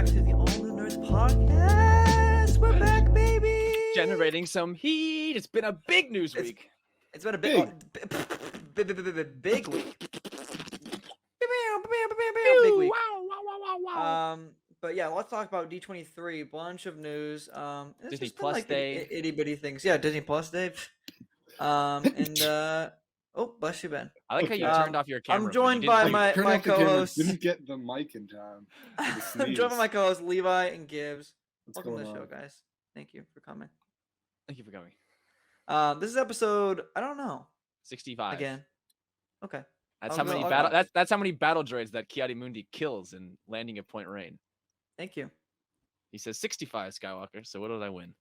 back to the All the Nerds podcast. We're back, baby. Generating some heat. It's been a big news week. It's been a big week. Big week. Wow. But yeah, let's talk about D23. Bunch of news. It's Disney just been Plus like Day. Itty bitty things. Yeah, Disney Plus Day. Oh, bless you, Ben. I like how you Okay. turned off your camera. I'm joined by my co-hosts. Didn't get the mic in time. I'm joined by my co-hosts Levi and Gibbs. What's Welcome to going the show, on? guys. Thank you for coming. Thank you for coming. This is episode, I don't know. 65. Again. Okay. That's I'll how many go- battle. I'll- That's how many battle droids that Ki-Adi-Mundi kills in landing at Point Rain. Thank you. He says 65 Skywalker. So what did I win?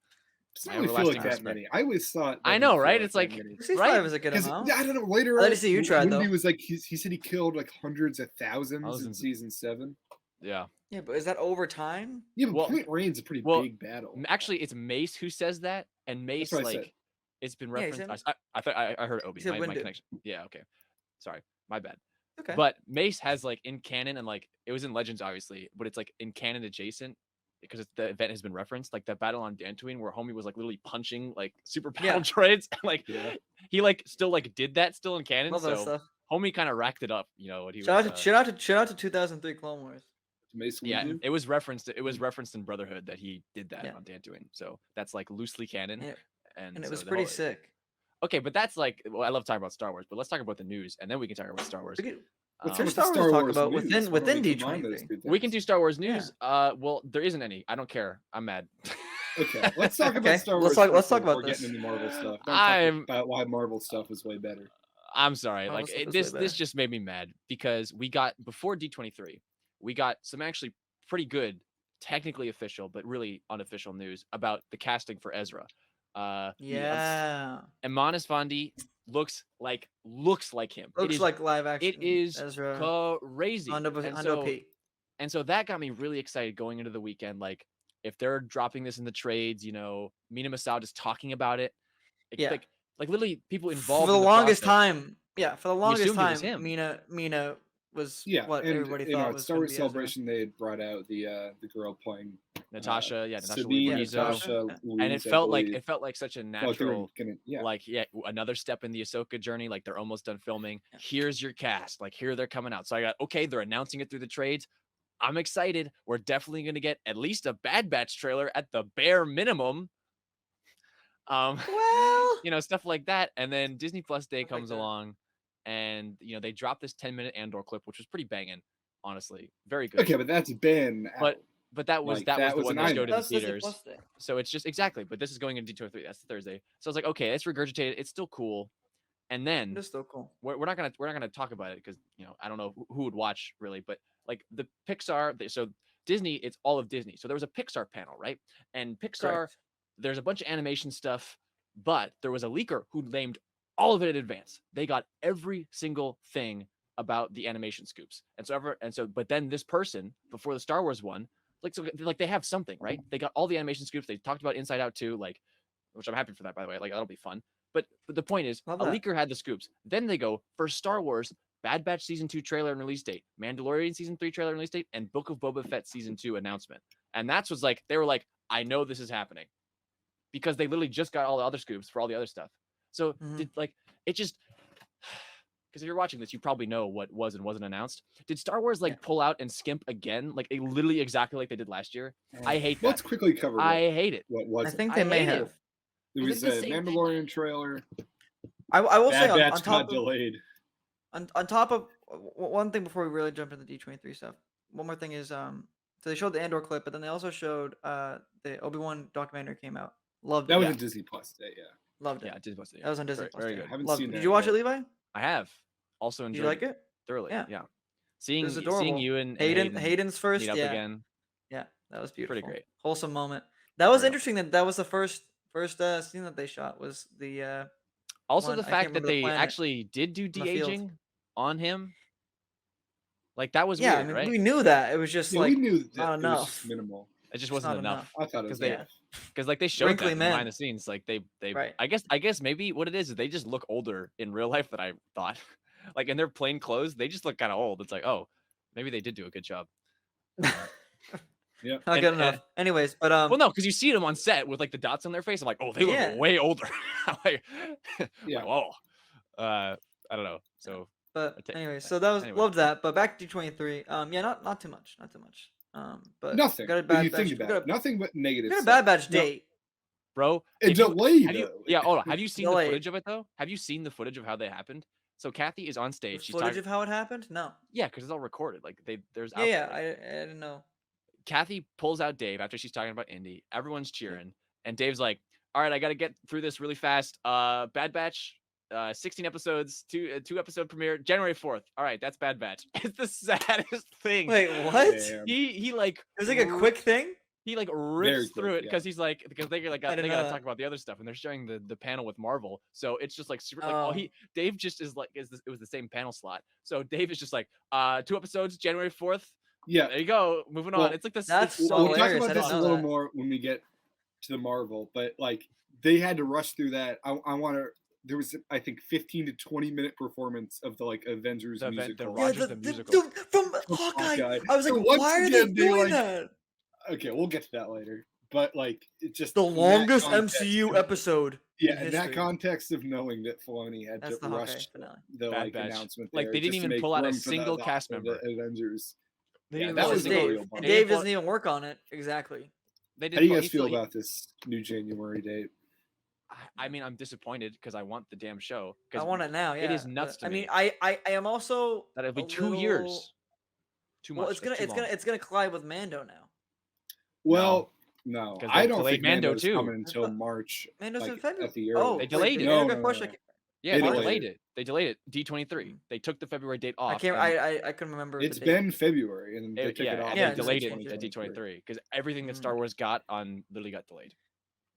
Doesn't My really feel like everlasting that respect. many. I always thought. I that know, didn't feel right? It's that like- many. 65 Right? is a good 'Cause, amount. yeah, I don't know. Later I'd like on, to see you try, Mundi though. was like he said he killed like hundreds of thousands in Thousands. season 7. Yeah. Yeah, but is that over time? Yeah, but Well- Point Rain's a pretty well, big battle. Actually, it's Mace who says that, and Mace what I said. like it's been Yeah, he referenced. said- I thought I heard Obi. said My Winded. connection. Yeah. Okay. Sorry. My bad. Okay. But Mace has like in canon and like it was in Legends obviously, but it's like in canon adjacent because the event has been referenced, like that battle on Dantooine where Homie was like literally punching like super battle droids. And, like Yeah. he like still like did that still in canon. Love that So stuff. Homie kind of racked it up, you know what he Shout was. out to 2003 Clone Wars. Mace Yeah, Windu. it was referenced. It was referenced in Brotherhood that he did that Yeah. on Dantooine. So that's like loosely canon. Yeah, And it so was the pretty whole- sick. Okay, but that's like well, I love talking about Star Wars, but let's talk about the news and then we can talk about Star Wars. We could- What's Um, up with Star the Wars Star talk Wars about news? within- Why don't within we combine those D23? two We can do things? Star Wars news. Well, there isn't any. I don't care. I'm mad. Okay, let's talk about Okay, Star let's Wars. talk- let's first talk before about this. getting into Marvel stuff. Don't I'm- talk about why Marvel stuff is way better. I'm sorry. Marvel Like stuff is way this better. just made me mad because we got before D23, we got some actually pretty good, technically official but really unofficial news about the casting for Ezra. Yeah. Emanis Fondi looks like him. It Looks is- like live action. it is Ezra. crazy. Hondo And Hondo P. And so that got me really excited going into the weekend. Like, if they're dropping this in the trades, you know, Mina Massoud is talking about it. Yeah. Like literally people For involved the in the longest process. time. Yeah, for the longest assumed it was time, him. Mina was Yeah, what and everybody you thought know, at was Star gonna Wars be Ezra. Celebration, they had brought out the girl playing Natasha, Natasha Sabine, Louise. Natasha. And it felt like such a like they were natural, gonna, like another step in the Ahsoka journey. Like they're almost done filming. Yeah. Here's your cast. Like here they're coming out. So I got okay. They're announcing it through the trades. I'm excited. We're definitely gonna get at least a Bad Batch trailer at the bare minimum. Well, You know, stuff like that. And then Disney Plus Day Stuff like comes that. along, and you know they dropped this 10-minute Andor clip, which was pretty banging, honestly, very good. Okay, but that's been out. But that was Like, that that was was the an one that item. showed in the that's Disney theaters. Plus Day. So it's just exactly. But this is going into D23. That's the Thursday. So I was like, okay, it's regurgitated. It's still cool. And then It's still cool. we're not gonna talk about it because you know I don't know who would watch really, but like the Pixar. So Disney, it's all of Disney. So there was a Pixar panel, right? And Pixar, Correct. there's a bunch of animation stuff, but there was a leaker who named all of it in advance. They got every single thing about the animation scoops. But then this person before the Star Wars one, like they have something, right? They got all the animation scoops. They talked about Inside Out too, like, which I'm happy for that, by the way. Like that'll be fun. But the point is, Love a that. leaker had the scoops. Then they go for Star Wars, Bad Batch Season 2 trailer and release date, Mandalorian Season 3 trailer and release date, and Book of Boba Fett Season 2 announcement. And that's was like, they were like, I know this is happening. Because they literally just got all the other scoops for all the other stuff. So Mhm. because if you're watching this, you probably know what was and wasn't announced. Did Star Wars like pull out and skimp again? Like literally exactly like they did last year? I hate that. Let's quickly cover I hate it. what was I it. think I they may hate it. have. There was Is it the a same thing? Mandalorian trailer. I will say Bad on Batch top got of, delayed. on top of one thing before we really jump into D23 stuff. One more thing is so they showed the Andor clip, but then they also showed the Obi-Wan documentary came out. Loved That it. was Yeah. a Disney Plus day, yeah. Loved it. Yeah, Disney Plus. That was on Disney Very, Plus. very yeah. good. Haven't Loved seen it. that Did you watch yet. it, Levi? I have also Did enjoyed you like it it? thoroughly. Yeah. Yeah. It Seeing was adorable. you and Hayden's first. meet up Yeah. again. Yeah, that was beautiful. Pretty great. Wholesome moment. That was Very interesting. That was the first scene that they shot was the Also, one- the I can't fact that remember the they planet actually did do on the field. de-aging on him, like that was yeah. weird, I mean, right? we knew that. It was just Yeah, like we knew that not it was enough. just minimal. It just It's wasn't not enough. I thought it was Because Yeah. enough. Because like they showed Wrinkly that men. behind the scenes, like they Right. I guess maybe what it is they just look older in real life than I thought. Like in their plain clothes, they just look kind of old. It's like, oh, maybe they did do a good job. Yeah. Not good enough. Anyways, but well, no, because you see them on set with like the dots on their face. I'm like, oh, they look Yeah. way older. I'm like, Yeah. like, whoa. I don't know. So, But Okay, anyway, so that was anyway. loved that. But back to D23. Yeah, not too much, not too much. But Nothing. Got a If bad you batch. think about it, nothing but negative. We got a stuff. Bad Batch No, date. bro, It's if you- delayed. have you, though. yeah, hold on. Have you seen the Delayed. footage of it though? Have you seen the footage of how they happened? So Kathy is on The stage. She's footage talking. of how it happened? No. Yeah, because it's all recorded. Like there's out Yeah, there. I didn't know. Kathy pulls out Dave after she's talking about Indy. Everyone's cheering, and Dave's like, "All right, I got to get through this really fast. Bad Batch, 16 episodes, two episode premiere, January 4th. All right, that's Bad Batch." It's the saddest thing. Wait, what? Damn. He like It was like a quick thing. he like Very rips through quick, it yeah. because he's like because they like I they didn't gotta know talk that. about the other stuff and they're showing the panel with Marvel, so it's just like super like Oh. Dave just is like it was the same panel slot, so Dave is just like 2 episodes January 4th. Yeah. There you go, moving Well, on. It's like this. that's it's so We'll talk hilarious. about I this didn't a know little that. more when we get to the Marvel, but like they had to rush through that. I want to. There was, I think, 15 to 20-minute performance of the like Avengers The musical. Rogers the musical. dude from Hawkeye. Hawkeye. I was So like, once why are again, they they, doing like, that? Okay, we'll get to that later. But like, it just The in that longest context MCU of- episode. Yeah, in in that history. context of knowing that Filoni had That's to the Hawkeye rush finale. the Bad like Batch. announcement, Like, there they didn't just to even make pull out a room for single the cast for member. The Avengers. They Yeah, didn't that pull a was It's a single- real Dave. bummer. And they Dave didn't pull- doesn't even work on it. Exactly. They How didn't do you pull- guys he feel still- about this new January date? I mean, I'm disappointed because I want the damn show. I 'cause want it now. Yeah. it is nuts but, to I me. mean, I am also that it'll be a 2 little- years. Too much. Well, it's gonna collide with Mando now. Well, no, 'Cause I they don't delayed think Mando Mando's too. coming until thought- March. Mando's like, in February. at the Oh, earliest. They delayed it. They No, got pushed. no. Yeah, They they delayed delayed it. They delayed it. D23. They took the February date off. I can't. and- I couldn't remember. the It's date. been February, and they It- took yeah, it off. and Yeah, they it's delayed it in at D23 because everything that Mm. Star Wars got on literally got delayed.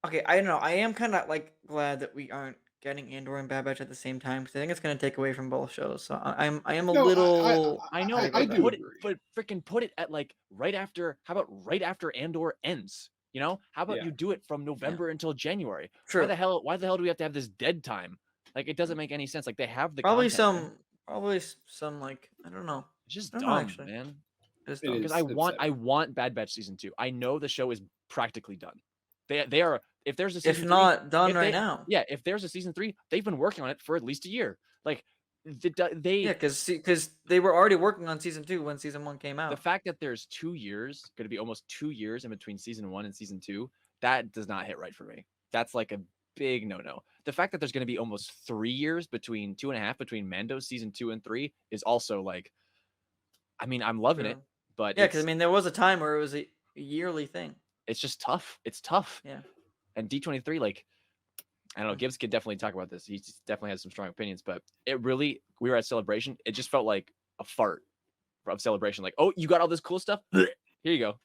Okay, I don't know. I am kind of like glad that we aren't getting Andor and Bad Batch at the same time because I think it's gonna take away from both shows. So I am a No, little. I know, I but do put it, agree. but freaking put it at like right after. How about right after Andor ends? You know, how about Yeah. you do it from November until January? True. Why the hell do we have to have this dead time? Like it doesn't make any sense. Like they have the Probably content, man. some like I don't know. It's just I don't know, dumb, actually. man. Just It don't- Because is. I want Bad Batch season 2. I know the show is practically done. They are. If there's a if season 3, not done if right they- now. yeah, if there's a season 3, they've been working on it for at least a year. Like they Yeah, because they were already working on season 2 when season 1 came out. the fact that there's 2 years, going to be almost 2 years in between season 1 and season 2, that does not hit right for me. That's like a big no. The fact that there's going to be almost 3 years between 2.5 between Mando season 2 and 3 is also like, I mean, I'm loving it, True. but Yeah, because I mean there was a time where it was a yearly thing. it's just tough. It's tough. Yeah. And D23, like, I don't know, Mm. Gibbs could definitely talk about this. He just definitely has some strong opinions, but it really, we were at Celebration. It just felt like a fart of Celebration. Like, oh, you got all this cool stuff? Here you go.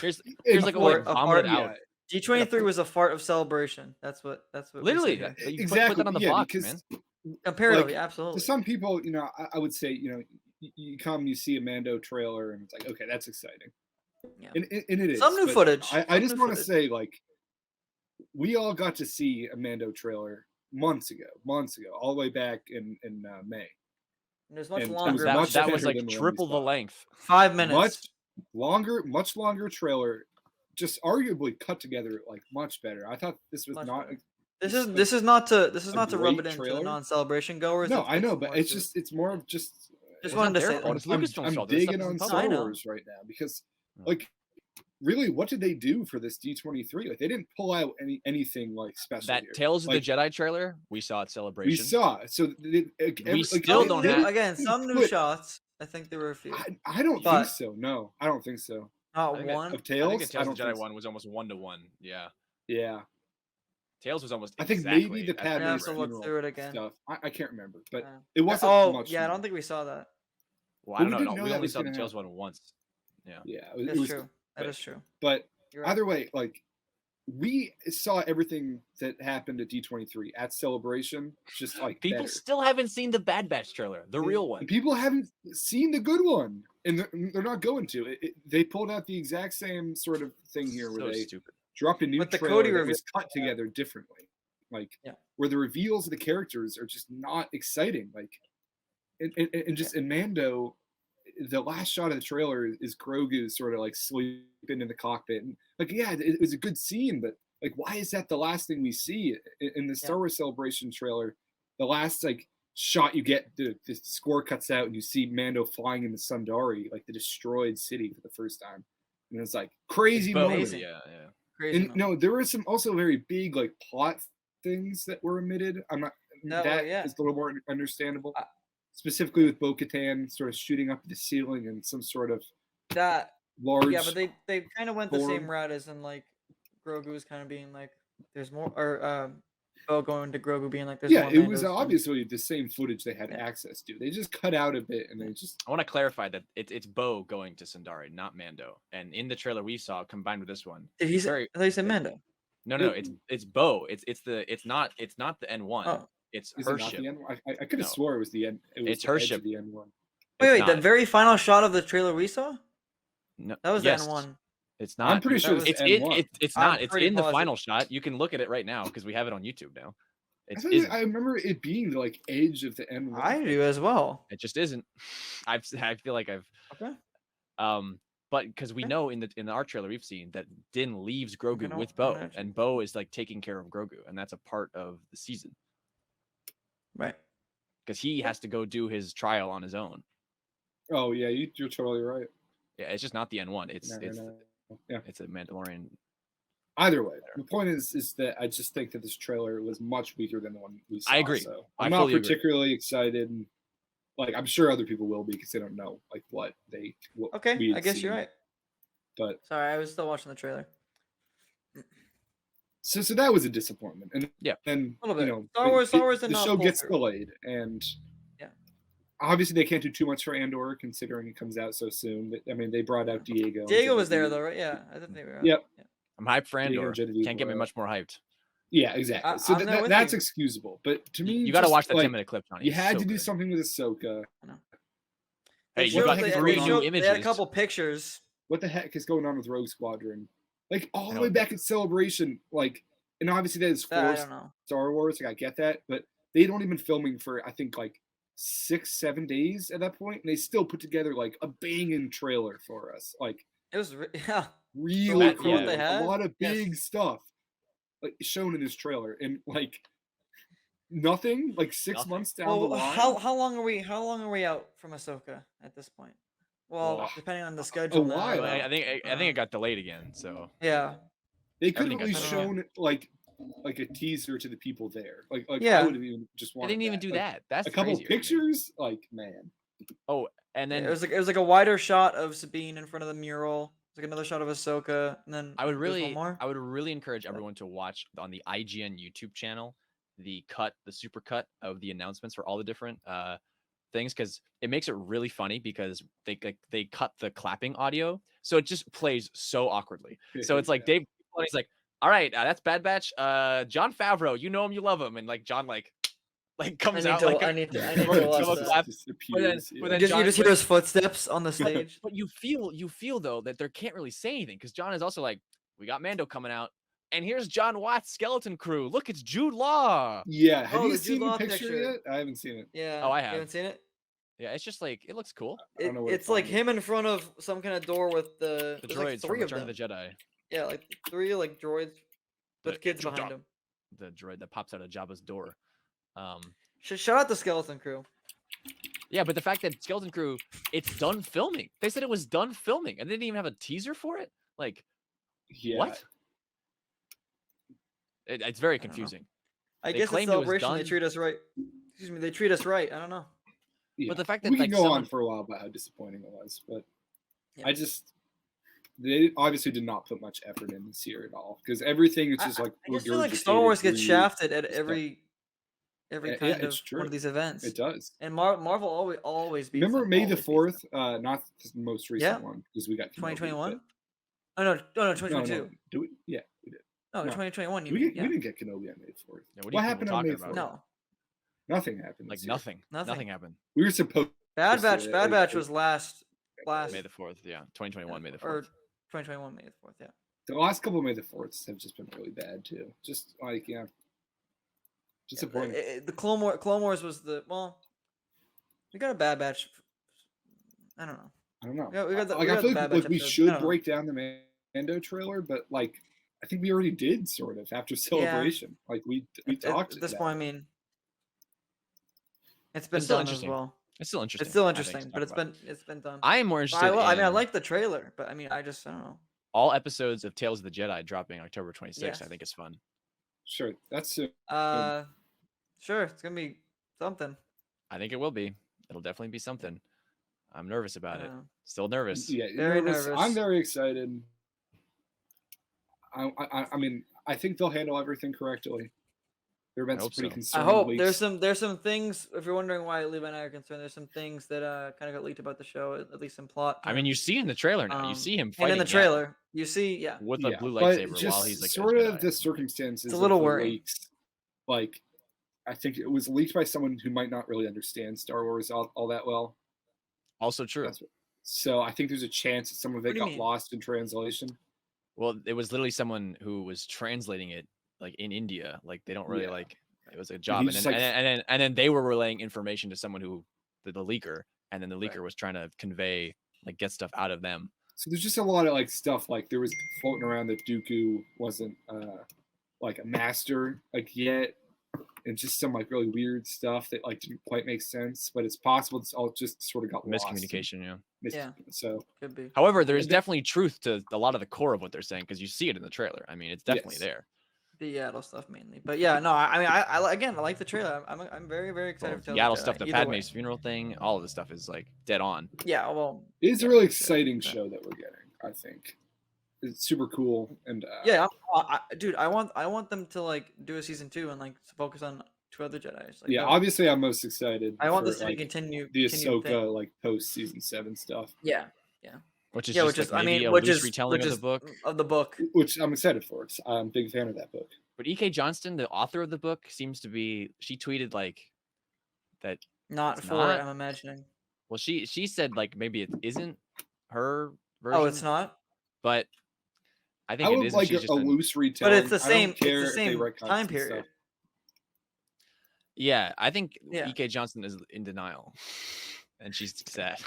Here's like a fart- like a vomit fart- out. D23 was a fart of celebration. That's what. We Literally, said here. you exactly. put that on the yeah, box, because man. Comparatively, like, absolutely. to some people, I would say, you come, you see a Mando trailer, and it's like, okay, that's exciting. Yeah. And it is. Some new but footage. I Some just new want to footage. say, like, we all got to see a Mando trailer months ago, all the way back in May. And it was much and it longer. was That, much that was better like than the one we triple the saw. length. 5 minutes. Much longer trailer, just arguably cut together like much better. I thought this was Much not. better. This is not to rub great it into the trailer? non-celebration goers. No, I know, more but it's to- just it's more of just. Just It's wanted not to their say fault. that. It's Lucasfilm's I'm fault. This stuff digging on isn't Star I know. Wars right now because, Mm. like, really, what did they do for this D23? Like, they didn't pull out anything like special. That here. Tales of Like, the Jedi trailer, we saw at Celebration. we saw it. So We still don't have- Again, some new put- shots. I think there were a few. I don't But- think so. No, I don't think so. Not I think one. Of I think Tales, the I Tales don't of the Jedi think so. one was almost 1-to-1. Yeah. Yeah, Tails was almost I think exactly maybe the as Padme Yeah, accurate. so look funeral through it again. stuff. I can't remember, but Yeah. it wasn't Oh, much. yeah, I more. don't think we saw that. Well, I But don't we know. didn't No, know we that only was saw the gonna Tails happen. one once. Yeah, it That's was true. That but- is true. But You're right. either way, like, we saw everything that happened at D23 at Celebration, just like People better. still haven't seen the Bad Batch trailer, the real one. And people haven't seen the good one, and they're not going to. They pulled out the exact same sort of thing here, where So they stupid. dropped a new But the trailer Cody that reveal- was cut together differently, like Yeah. where the reveals of the characters are just not exciting. Like, and just in Mando, the last shot of the trailer is Grogu sort of like sleeping in the cockpit, and like, yeah, it was a good scene, but like, why is that the last thing we see in the Star Wars Celebration trailer? The last like shot you get, the score cuts out, and you see Mando flying into Sundari, like the destroyed city for the first time, and it's like crazy moment. amazing. Yeah. Crazy. And no, there were some also very big like plot things that were omitted. I'm not that is a little more understandable. Specifically with Bo-Katan sort of shooting up the ceiling and some sort of that large. Yeah, but they kind of went the same route as in like Grogu was kind of being like there's more, or Bo going to Grogu being like there's more. Yeah, it was obviously the same footage they had access to. They just cut out a bit and they just. I want to clarify that it's Bo going to Sundari, not Mando. And in the trailer we saw, combined with this one, did he say? I thought he said Mando. No, it's Bo. It's not the N1. Oh. It's Is her it not ship. the N1? I could have swore it was the N. It's her ship. The N1. Wait, the very final shot of the trailer we saw? No, that was the N1. It's not. I'm pretty sure it's N1. It's not. It's in the final shot. You can look at it right now because we have it on YouTube now. I remember it being the like edge of the N1. I do as well. It just isn't. I feel like I've. Okay. But because we know in our trailer we've seen that Din leaves Grogu with Bo, and Bo is like taking care of Grogu, and that's a part of the season. Right. Because he has to go do his trial on his own. Oh yeah, you're totally right. Yeah, it's just not the N1. It's a Mandalorian. Either way, the point is that I just think that this trailer was much weaker than the one we saw. I agree. So I'm not particularly excited. Like I'm sure other people will be because they don't know like what they. Okay, I guess you're right. But sorry, I was still watching the trailer. So that was a disappointment, and then Star Wars did the not show pull gets through. delayed, and obviously they can't do too much for Andor considering it comes out so soon. I mean, they brought out Diego. Diego was there though, right? Yeah, I think they were. Yep. Yeah. I'm hyped for Andor. Can't get me much more hyped. Yeah, exactly. So that's excusable, but to me, you got to watch that 10-minute clip, Johnny. You had to do something with Ahsoka. Hey, you got 3 new images. They had a couple pictures. What the heck is going on with Rogue Squadron? Like all the way back at Celebration, like, and obviously that is forced Star Wars. Like I get that, but they'd only been filming for I think like 6-7 days at that point, and they still put together like a banging trailer for us. Like it was really cool. A lot of big stuff like shown in this trailer, and like nothing like 6 months down the line. How long are we out from Ahsoka at this point? Well, depending on the schedule. Now, I think it got delayed again. So yeah, they could have at least shown like a teaser to the people there. Like I would have even just wanted. They didn't even do that. That's a couple pictures. Like man. Oh, and then it was like a wider shot of Sabine in front of the mural. It's like another shot of Ahsoka, and then I would really encourage everyone to watch on the IGN YouTube channel the super cut of the announcements for all the different things, because it makes it really funny because they cut the clapping audio, so it just plays so awkwardly. So it's like Dave Filoni's like, all right, that's Bad Batch, Jon Favreau, you know him, you love him, and like John like comes out like I need to watch that. But then you just hear his footsteps on the stage. But you feel though that they can't really say anything because John is also like, we got Mando coming out, and here's John Watt's skeleton crew. Look, it's Jude Law. Yeah, have you seen the picture yet? I haven't seen it. Yeah. Oh, I have. You haven't seen it? Yeah, it's just like it looks cool. It's like him in front of some kind of door with the droids like 3 from of Return them. of the Jedi. Yeah, like 3 like droids with kids behind him. The droid that pops out of Jabba's door. Shout out the skeleton crew. Yeah, but the fact that skeleton crew, it's done filming. They said it was done filming, and they didn't even have a teaser for it. Like, what? It's very confusing. I guess at Celebration they treat us right. Excuse me, they treat us right. I don't know. Yeah. But the fact that we can go on for a while about how disappointing it was, but they obviously did not put much effort in this year at all because everything is just like. I just feel like Star Wars gets shafted at every kind of one of these events. It does. And Marvel always beats. Remember May the 4th? Not the most recent one because we got 2021. Oh no, 2022. No. Do we? Yeah, we did. No, 2021. We didn't get Kenobi on May 4th. Yeah, what happened on May 4th? No. Nothing happened. Like nothing happened. We were supposed. Bad Batch was last May the 4th. Yeah, 2021 May the 4th. Or 2021 May the 4th. Yeah. The last couple of May the 4ths have just been really bad too. Just like disappointing. The Clone Wars was we got a Bad Batch. I don't know. I don't know. Yeah, we got the, Like we I got feel the like Bad Batch we episode. I should don't know. break down the Mando trailer, but like I think we already did sort of after Celebration. Like we talked At this about point. I it. mean, it's been It's still done as interesting. well. It's still interesting. It's still I think, to interesting, talk but about. it's been done. I am more interested I mean, I in like the trailer, but I mean, I don't know. all episodes of Tales of the Jedi dropping October 26th. Yes. I think it's fun. Sure, that's Sure, it's gonna be something. I think it will be. It'll definitely be something. I'm nervous about it. Yeah. Still nervous. yeah. Very nervous. nervous. I'm very excited. I mean, I think they'll handle everything correctly. There have been some hope pretty so. concerning I hope leaks. there's some things. If you're wondering why Levi and I are concerned, there's some things that kind of got leaked about the show, at least in plot. I mean, you see in the trailer now. You see him and fighting in the Yaddle trailer, you see, with a Yeah, blue but lightsaber just while he's like a sort of Jedi. the circumstances. It's a little of the worrying. leaks. Like, I think it was leaked by someone who might not really understand Star Wars all that well. Also true. So I think there's a chance that some of What it do you got mean? lost in translation. Well, it was literally someone who was translating it like in India. Like they don't really Yeah. like it was a job, he and just, then, like- and then they were relaying information to someone who the leaker, and then the leaker Right. was trying to convey get stuff out of them. So there's just a lot of like stuff like there was floating around that Dooku wasn't like a master like yet, and just some like really weird stuff that like didn't quite make sense. But it's possible it's all just sort of got lost. Miscommunication, yeah. Yeah. So Could be. However, there's And definitely truth to a lot of the core of what they're saying because you see it in the trailer. I mean, it's definitely Yes. there. The Yaddle stuff mainly, but yeah, no, I mean, I again, I like the trailer. I'm very very excited. Well, for Tales of Yaddle Jedi, stuff, the either way. Padme's funeral thing, all of this stuff is like dead on. Yeah, well, it's a yeah, really yeah, exciting yeah. show that we're getting. I think it's super cool and Yeah, dude, I want them to like do a season 2 and like focus on 2 other Jedi's. Like, yeah. that- Obviously, I'm most excited. I want for, this to like, continue. the continued thing. Ahsoka like post season 7 stuff, Yeah, Which is yeah, just which is like I maybe mean, a which loose is retelling of the book. of the book. which I'm excited for. 'Cause I'm a big fan of that book. But E.K. Johnston, the author of the book, seems to be. She tweeted like that. Not It's for not? it, I'm imagining. Well, she said like maybe it isn't her version. Oh, it's not. But I think I it would is. like She's a just loose But retelling. it's the I same. don't care It's the if they same retcon time some period. stuff. Yeah, I think Yeah. E.K. Johnston is in denial, and she's sad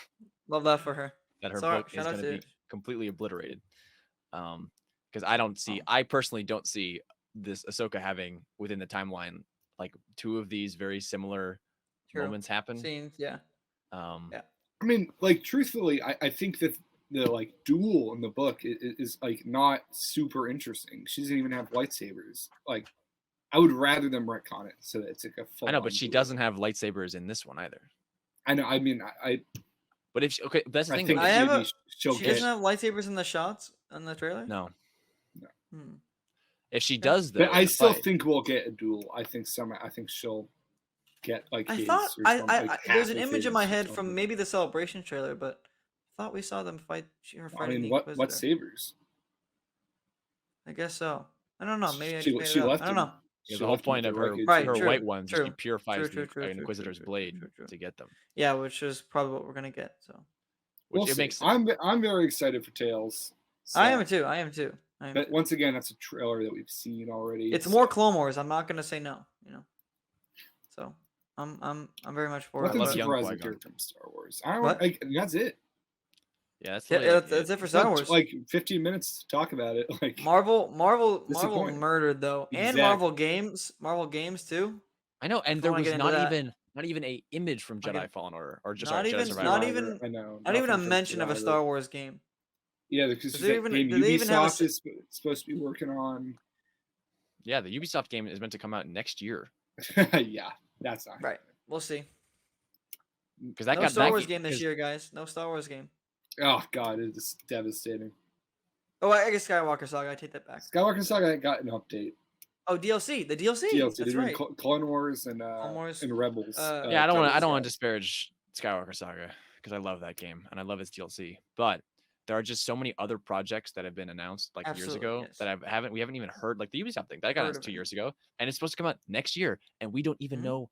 Love that for her. that her Sorry, book is shout out going to to be completely obliterated. Because I don't see, I personally don't see this Ahsoka having within the timeline like 2 of these very similar True. moments happen. Scenes, yeah. Yeah. I mean, like truthfully, I think that the like duel in the book is like not super interesting. She doesn't even have lightsabers. Like, I would rather them retcon it so that it's like a full. I know, but she doesn't have lightsabers in this one either. I know. I mean, But if okay, that's the I thing. think though, I have maybe a- she'll She get. doesn't have lightsabers in the shots in the trailer. no, Hmm. if she Okay. does, though, But I in the still fight- think we'll get a duel. I think she'll get like. I his thought or something, like, there's half an of image in his my or head something. from maybe the Celebration trailer, but I thought we saw them fight. Her I fighting mean, the what Inquisitor. sabers? I guess so. I don't know. Maybe I She- just made she it up. left I don't him. know. Yeah, She the whole left him point with of the her, wreckage. Right, her true, white ones is she true, purifies true, the true, true, Inquisitor's true, blade true, true. to get them. Yeah, which is probably what we're gonna get. So Which We'll it see. makes sense. I'm very excited for Tales. I so- am too. I am too. But once again, that's a trailer that we've seen already. It's so- more Clone Wars. I'm not gonna say no. So I'm very much for it. Nothing love young surprising Qui-Gon. here from Star Wars. I don't. What? Like, that's it. Yeah, that's Yeah, literally, like, that's it for It's Star not, Wars. Like 15 minutes to talk about it. Like Marvel Disappointing. murdered though, and Exactly. Marvel games too. I know, and If I there wanna was get into that. not even a image from Like Jedi a- Fallen Order or just not sorry, even- Jedi Survivor. not Survivor, even- I know. Not even a nothing from mention of a Survivor. Star Wars game. Yeah, because Does that it even- game do they even have a Ubisoft is supposed to be working on. Yeah, the Ubisoft game is meant to come out next year Yeah, that's not Right. We'll see. because that No got Star that Wars game this 'cause- year, guys. No Star Wars game. Oh god, it is devastating. Oh, I guess Skywalker Saga. I take that back. Skywalker Saga got an update. Oh, DLC. The DLC. DLC. That's They're right. doing Clone Wars and Wars, Rebels. Yeah, I don't want to Rebels, disparage Skywalker Saga because I love that game and I love its DLC, but there are just so many other projects that have been announced like years Absolutely, ago yes. that we haven't even heard, like the Ubisoft thing that got Heard announced of 2 it. years ago, and it's supposed to come out next year, and we don't even Mhm. know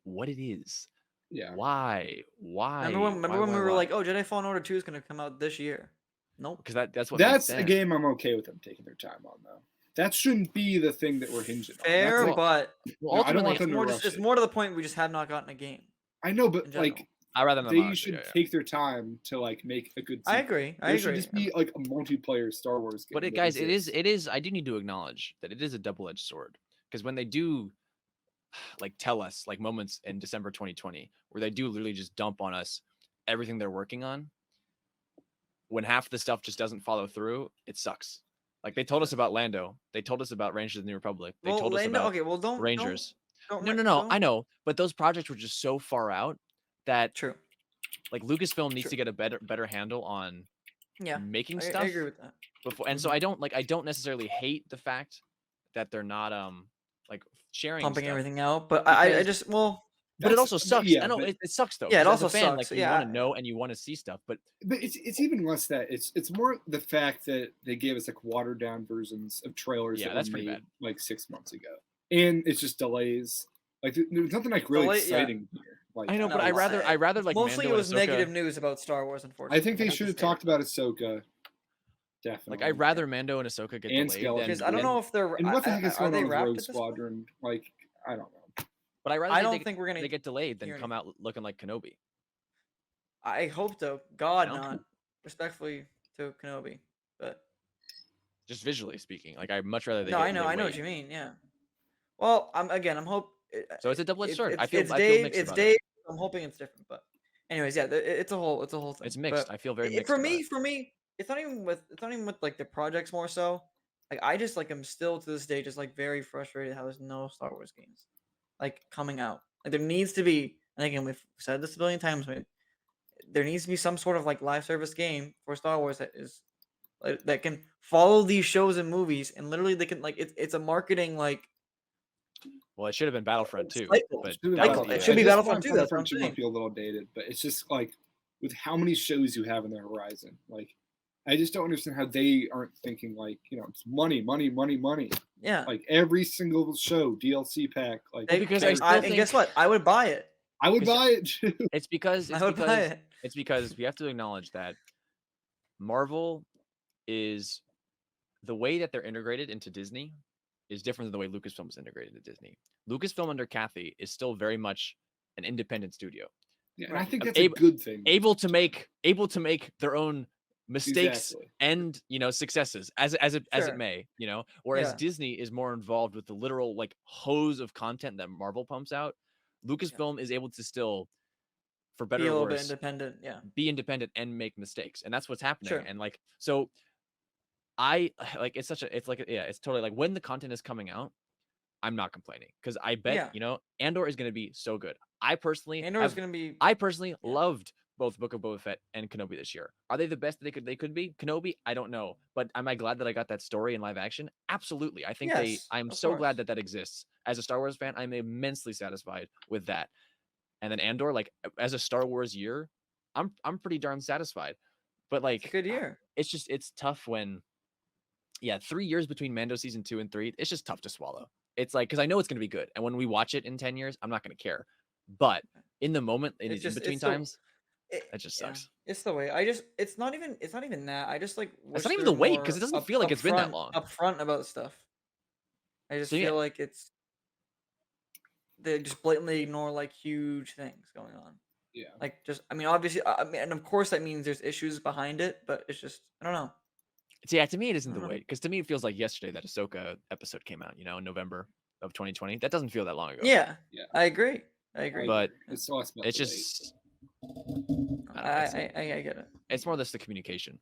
what it is. Yeah. Why? Remember when we were like, oh, Jedi Fallen Order 2 is gonna come out this year? Nope. because that's what That's makes a sense. game I'm okay with them taking their time on, though. That shouldn't be the thing that we're hinging on. Fair, That's like- but Well, No, I don't ultimately, want them to more rush it's it. more to the point we just have not gotten a game. I know, in but general. like I'd rather them they honestly, should yeah, yeah. take their time to like make a good. I Sequel. agree. I There agree. should just be like a multiplayer Star Wars game. But that guys, exists. it is. I do need to acknowledge that it is a double-edged sword because when they do, like, tell us like moments in December 2020 where they do literally just dump on us everything they're working on, when half the stuff just doesn't follow through, it sucks. Like they told us about Lando, they told us about Rangers of the New Republic, they Well, told us Lando. about Okay. Well, don't Rangers. don't No, re- no, no, I don't. know, but those projects were just so far out that True. like Lucasfilm needs True. to get a better handle on Yeah. making I stuff agree with that. before. And so I don't necessarily hate the fact that they're not like sharing Pumping stuff, everything out, but I because just well. but it That's- also sucks. yeah, I know but- it sucks though. Yeah, it 'cause as also a fan, sucks. like you Yeah, want to know and you want to see stuff, but But it's even less that it's more the fact that they gave us like watered down versions of trailers Yeah, that that's were pretty made bad. like 6 months ago, and it's just delays. Like there's nothing like really Delay- yeah. exciting here. Like I know, No, but I well, rather like mostly Mando it was and Ahsoka. negative news about Star Wars. Unfortunately, I think they hate to should have say it. talked about Ahsoka. Definitely. Like I'd rather Mando and Ahsoka get And delayed Skeleton. Because than, I don't know if they're. And what the heck is are going they on with wrapped Rogue at this point? Squadron? Like I don't know. but I rather I they don't get, think we're gonna. they get delayed than hear come out looking like Kenobi. I hope so. God, No? not respectfully to Kenobi, but Just visually speaking, like I'd much rather they. no, get, I know, they I know wait. what you mean. Yeah. Well, I'm hope. So it's a double-edged sword. I It's feel Dave. mixed It's about Dave. it. I'm hoping it's different, but anyways, yeah, it's a whole thing. It's mixed. But I feel very mixed for about me, it. it's not even with like the projects more so. Like I just like I'm still to this day just like very frustrated how there's no Star Wars games like coming out. Like there needs to be, and again we've said this a billion times, but there needs to be some sort of like live service game for Star Wars that is like, that can follow these shows and movies, and literally they can like it's a marketing like Well, it should have been Battlefront too, cycle. but Should be that Cycle. would It be should be bad. Battlefront 2, that's what I'm Battlefront 2 saying. might be a little dated, but it's just like with how many shows you have in the horizon. Like I just don't understand how they aren't thinking like it's money, money, money, money. Yeah. Like every single show, DLC pack. Like They- because they- I still and think- guess what? I would buy it. I would because- buy it too. It's because I would buy it. it's because we have to acknowledge that Marvel is the way that they're integrated into Disney is different than the way Lucasfilm is integrated into Disney. Lucasfilm under Kathy is still very much an independent studio, Yeah, and I think Right. that's a good thing. able to make their own mistakes Exactly. and successes as it Sure. may, whereas Yeah. Disney is more involved with the literal like hose of content that Marvel pumps out. Lucasfilm is able to still, for better Be a or little bit worse, independent. Yeah. be independent and make mistakes, and that's what's happening. Sure. And like so I like it's totally like when the content is coming out, I'm not complaining because I bet Andor is going to be so good. I personally Andor is going to be. I personally loved both Book of Boba Fett and Kenobi this year. Are they the best that they could be? Kenobi, I don't know, but am I glad that I got that story in live action? Absolutely. I think Yes, I'm of so glad course. that exists. As a Star Wars fan, I'm immensely satisfied with that. And then Andor, like as a Star Wars year, I'm pretty darn satisfied. But It's a like good year. it's tough when 3 years between Mando season 2 and 3, it's just tough to swallow. It's like because I know it's gonna be good, and when we watch it in 10 years, I'm not gonna care. But in the moment, in It's just- between it's the- times, It that just yeah, sucks. It's the way. It's not even that. I just like. It's wish not even they the were wait, 'cause it more doesn't feel like it's been that upfront- long. Upfront about stuff. I just So, yeah. feel like they just blatantly ignore like huge things going on. Yeah. Like just obviously and of course that means there's issues behind it, but it's just I don't know. Yeah, to me, it isn't the Uh-huh. wait, because to me, it feels like yesterday that Ahsoka episode came out. In November of 2020. That doesn't feel that long ago. Yeah. Yeah. I agree. I agree. But it's less about it's the wait. just I don't know, I get it. it's more just the communication.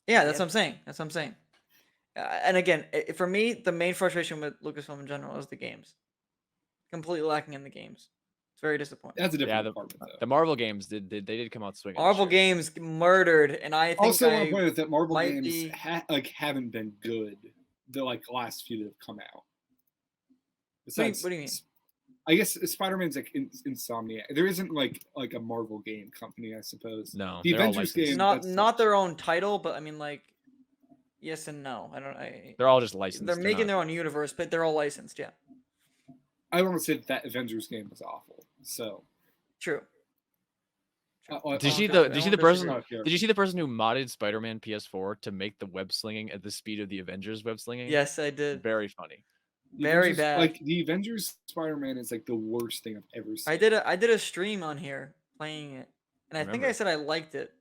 Yeah, that's what I'm saying. That's what I'm saying. And again, for me, the main frustration with Lucasfilm in general is the games. Completely lacking in the games. It's very disappointing. That's a different the- department though. The Marvel games they did come out swinging. this Marvel year. games murdered, and I think Also, I want to point out that Marvel might games be- haven't been good the last few that have come out. What do you mean? I guess Spider-Man's like Insomniac. There isn't like a Marvel game company, I suppose. No, The they're all Avengers licensed. game, not their own title, but yes and no. They're all just licensed. They're making not- their own universe, but they're all licensed. Yeah, I want to say that Avengers game was awful. So true. Did you see don't the disagree. person? Okay. Did you see the person who modded Spider-Man PS4 to make the web slinging at the speed of the Avengers web slinging? Yes, I did. Very funny. The Very Avengers- bad. Like the Avengers Spider-Man is like the worst thing I've ever seen. I did a stream on here playing it, and I think Remember. I said I liked it.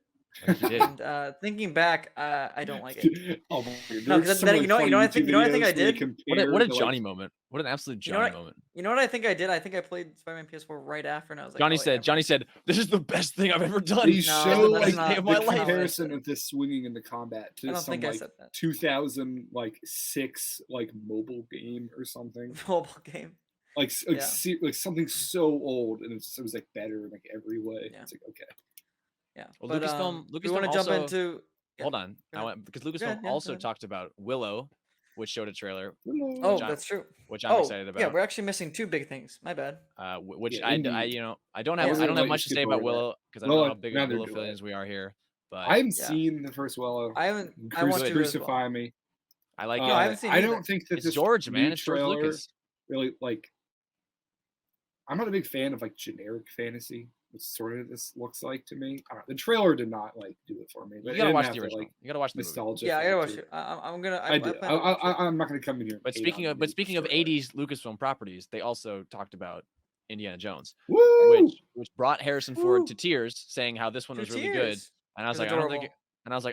I think you did. And thinking back, I don't like it. Oh my God. No, There's because some then like you know, funny I YouTube think, I think I videos where they did. compare What a the, Johnny like, moment. What an absolute You know Johnny what? moment. You know what I think I did? I think I played Spider-Man PS4 right after, and I was like, Johnny oh, yeah, said, "This is the best thing I've ever done. they It's show the that's best like day not- of my the that's not life." what I comparison said. of this swinging in the combat I to don't some think I like said that. 2000 like 6 like mobile game or something. Mobile game. Like Yeah. like something so old, and it was like better in like every way. Yeah. It's like, okay. Yeah. Well, But we want Lucasfilm to jump also into. Yeah, hold on. go ahead. Because Go Lucasfilm ahead, yeah, go also ahead. talked about Willow, which showed a trailer, Oh, I- that's true. which I'm excited Yeah, about. we're actually missing two big things. My bad. Which Yeah, I indeed. you know I I don't wasn't have gonna let you much to skip say about over that. Willow because I Well, don't know how big of neither Willow do I. affiliates we are here. But I haven't Yeah. seen the first Willow. I want to as well. Crucify me. I like No, I it. haven't seen I either. don't think that It's this George, new man. It's George trailer Lucas. really like. I'm not a big fan of like generic fantasy. Which sort of this looks like to me. I don't know, the trailer did not like do it for me. You It gotta didn't watch have the the, original. like, You gotta watch the movie. nostalgia. Yeah, I gotta watch factor. it. I'm gonna. I do. plan to watch it. I'm not gonna come in here. But speaking of '80s Lucasfilm properties, they also talked about Indiana Jones, Woo! which brought Harrison Ford Woo! to tears, saying how this one Two was really good. tears. And I was It was like, adorable.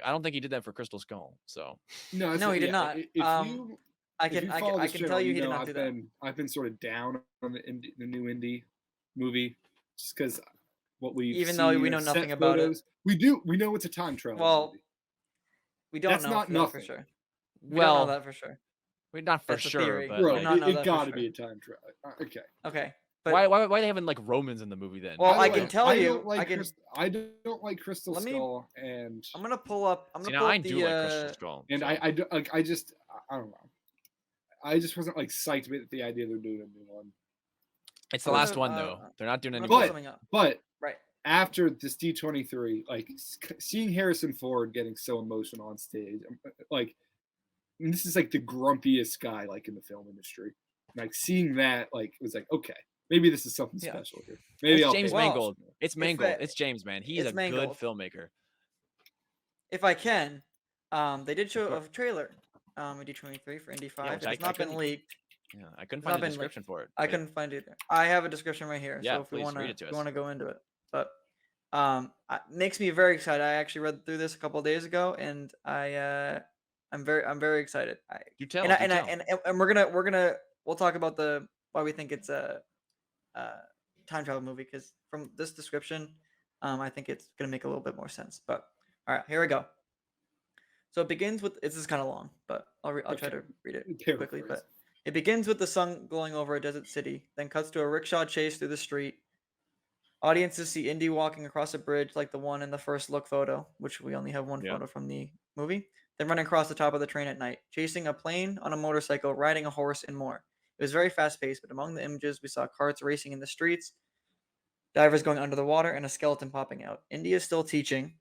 I don't think he did that for Crystal Skull. So No, No, he did not. If you I if you can follow I this can channel, tell you you he did know not do that. I've been sort of down on the new indie movie just because what we've Even though seen we of know nothing set about it. photos, we know it's a time travel Well, movie. we don't That's know not that for nothing. sure. We don't know well, that for sure. we're not for That's a sure, theory. but Bro, We like, don't know that it for got to sure. be a time travel. Okay. Okay. But why are they having like Romans in the movie then? Well, By the I way, can tell I you, don't like I can. I don't like Crystal Let me- Skull, and I'm gonna pull up. I'm See, gonna now pull I up do the. like Crystal Skull. and so. I don't like I don't know. I just wasn't like psyched with the idea they're doing a new one. It's the I'm last gonna, one though. They're not doing I'm any gonna pull more. something up. But Right. after this D23, like seeing Harrison Ford getting so emotional on stage, like and this is like the grumpiest guy like in the film industry. Like seeing that, like it was like, okay, maybe this is something Yeah. special here. Maybe It's I'll James pay Well, Mangold. It's Mangold. that- It's James, man. He's it's a Mangold. good filmmaker. If I can, they did show course. a trailer. In D23 for Indy 5. which It I has not been couldn't- leaked. Yeah, I couldn't It's find not the been description for it. I but couldn't find it either. I have a description right here. Yeah, So if we please want read it to us. go into it, but makes me very excited. I actually read through this a couple of days ago, and I'm very excited. Do tell. And do tell. and we'll talk about why we think it's a time travel movie, because from this description, I think it's gonna make a little bit more sense. But all right, here we go. So it begins with this is kind of long, but I'll try to read it quickly. But it begins with the sun glowing over a desert city, then cuts to a rickshaw chase through the street. Audiences see Indy walking across a bridge like the one in the first look photo, which we only have one Yeah. photo from the movie. Then running across the top of the train at night, chasing a plane, on a motorcycle, riding a horse, and more. It was very fast paced, but among the images we saw carts racing in the streets, divers going under the water, and a skeleton popping out. Indy is still teaching.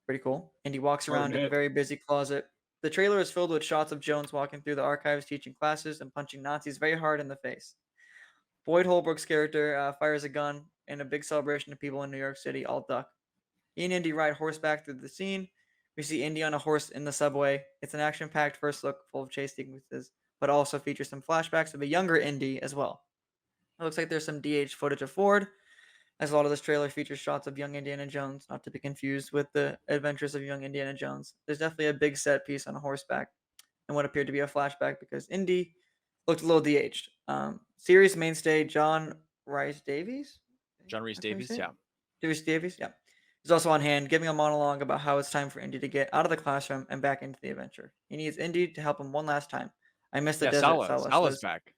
Pretty cool. Indy walks around in a very busy closet. The trailer is filled with shots of Jones walking through the archives, teaching classes, and punching Nazis very hard in the face. Boyd Holbrook's character fires a gun in a big celebration of people in New York City all duck. He and Indy ride horseback through the scene. We see Indy on a horse in the subway. It's an action-packed first look full of chase sequences, but also features some flashbacks of a younger Indy as well. It looks like there's some DH footage of Ford, as a lot of this trailer features shots of young Indiana Jones, not to be confused with the adventures of young Indiana Jones. There's definitely a big set piece on a horseback and what appeared to be a flashback because Indy looked a little de-aged. Series mainstay John Rhys Davies? John Rhys Is that how you Davies. say it? Yeah. Rhys Davies, yeah. He's also on hand, giving a monologue about how it's time for Indy to get out of the classroom and back into the adventure. He needs Indy to help him one last time. I miss the Yeah. desert. Sala's says. back.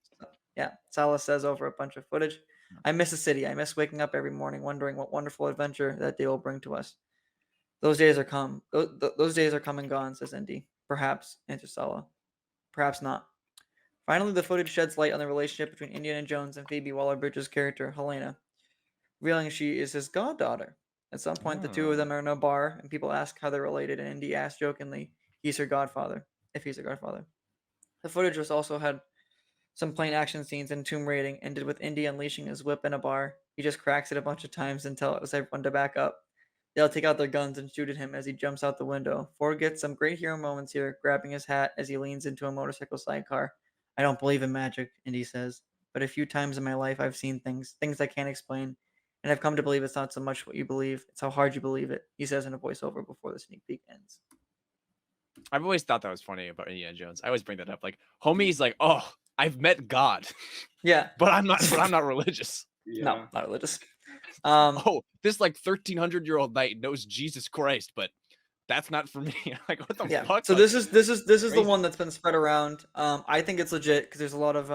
Yeah, Salah says over a bunch of footage. I miss the city. I miss waking up every morning wondering what wonderful adventure that day will bring to us. Those days are come. Those days are come and gone, says Indy. Perhaps, answers Salah. Perhaps not. Finally, the footage sheds light on the relationship between Indiana Jones and Phoebe Waller-Bridge's character, Helena, revealing she is his goddaughter. At some point, the two of them are in a bar, and people ask how they're related, and Indy asks jokingly, he's her godfather, if he's her godfather. The footage was also had some plain action scenes and tomb raiding, ended with Indy unleashing his whip in a bar. He just cracks it a bunch of times and tells everyone to back up. They'll take out their guns and shoot at him as he jumps out the window. Ford gets some great hero moments here, grabbing his hat as he leans into a motorcycle sidecar. I don't believe in magic, Indy says, but a few times in my life I've seen things I can't explain, and I've come to believe it's not so much what you believe, it's how hard you believe it. He says in a voiceover before the sneak peek ends. I've always thought that was funny about Indiana Jones. I always bring that up. Like, homie's like, oh, I've met God, Yeah. but I'm not religious. Yeah. No, not religious. Oh, this like 1300-year-old knight knows Jesus Christ, but that's not for me. Like, what the Yeah. fuck? So Like, this is the crazy. one that's been spread around. I think it's legit because there's a lot of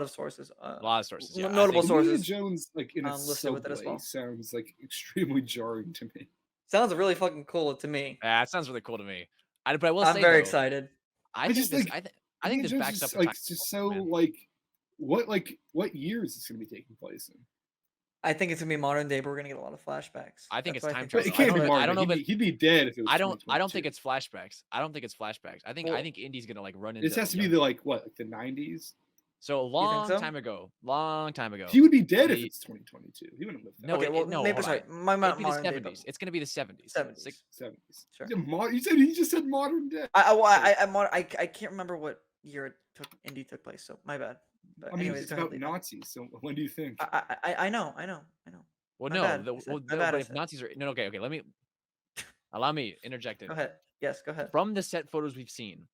sources. a lot of sources. Yeah, I notable think- sources. Indiana Jones, like in a listed with it as subway, well. sounds like extremely jarring to me. Sounds really fucking cool to me. Yeah, it sounds really cool to me. But I will I'm say, very though, excited. I I think just, this. like, I think Indiana this Jones backs is, up. the like time it's just travel, so man. what years is going to be taking place in? I think it's gonna be modern day, but we're gonna get a lot of flashbacks. I think That's it's why time But travel. it can't I be don't- modern. I don't know if he'd be dead if it was. I don't think 2022. it's flashbacks. I don't think it's flashbacks. I think Well, Indy's gonna like run into. This has to be young- the like the 90s. So a long so? time ago. Long time ago. He would be dead if The- it's 2022. He wouldn't live that. No, okay, well, no, maybe hold sorry, on. my It'll be the modern day, 70s. but It's gonna be the 70s. 70s. 70s. Sure. He just said modern day. I can't remember what year it took. Indy took place, so my bad. But I mean, anyways, it's go ahead, about leave that. Nazis. So when do you think? I know. Well, My no. bad, The, I said- well, my no, bad, but I if said. Nazis are no, okay. Let me allow me interject in. Go ahead. Yes, go ahead. From the set photos we've seen,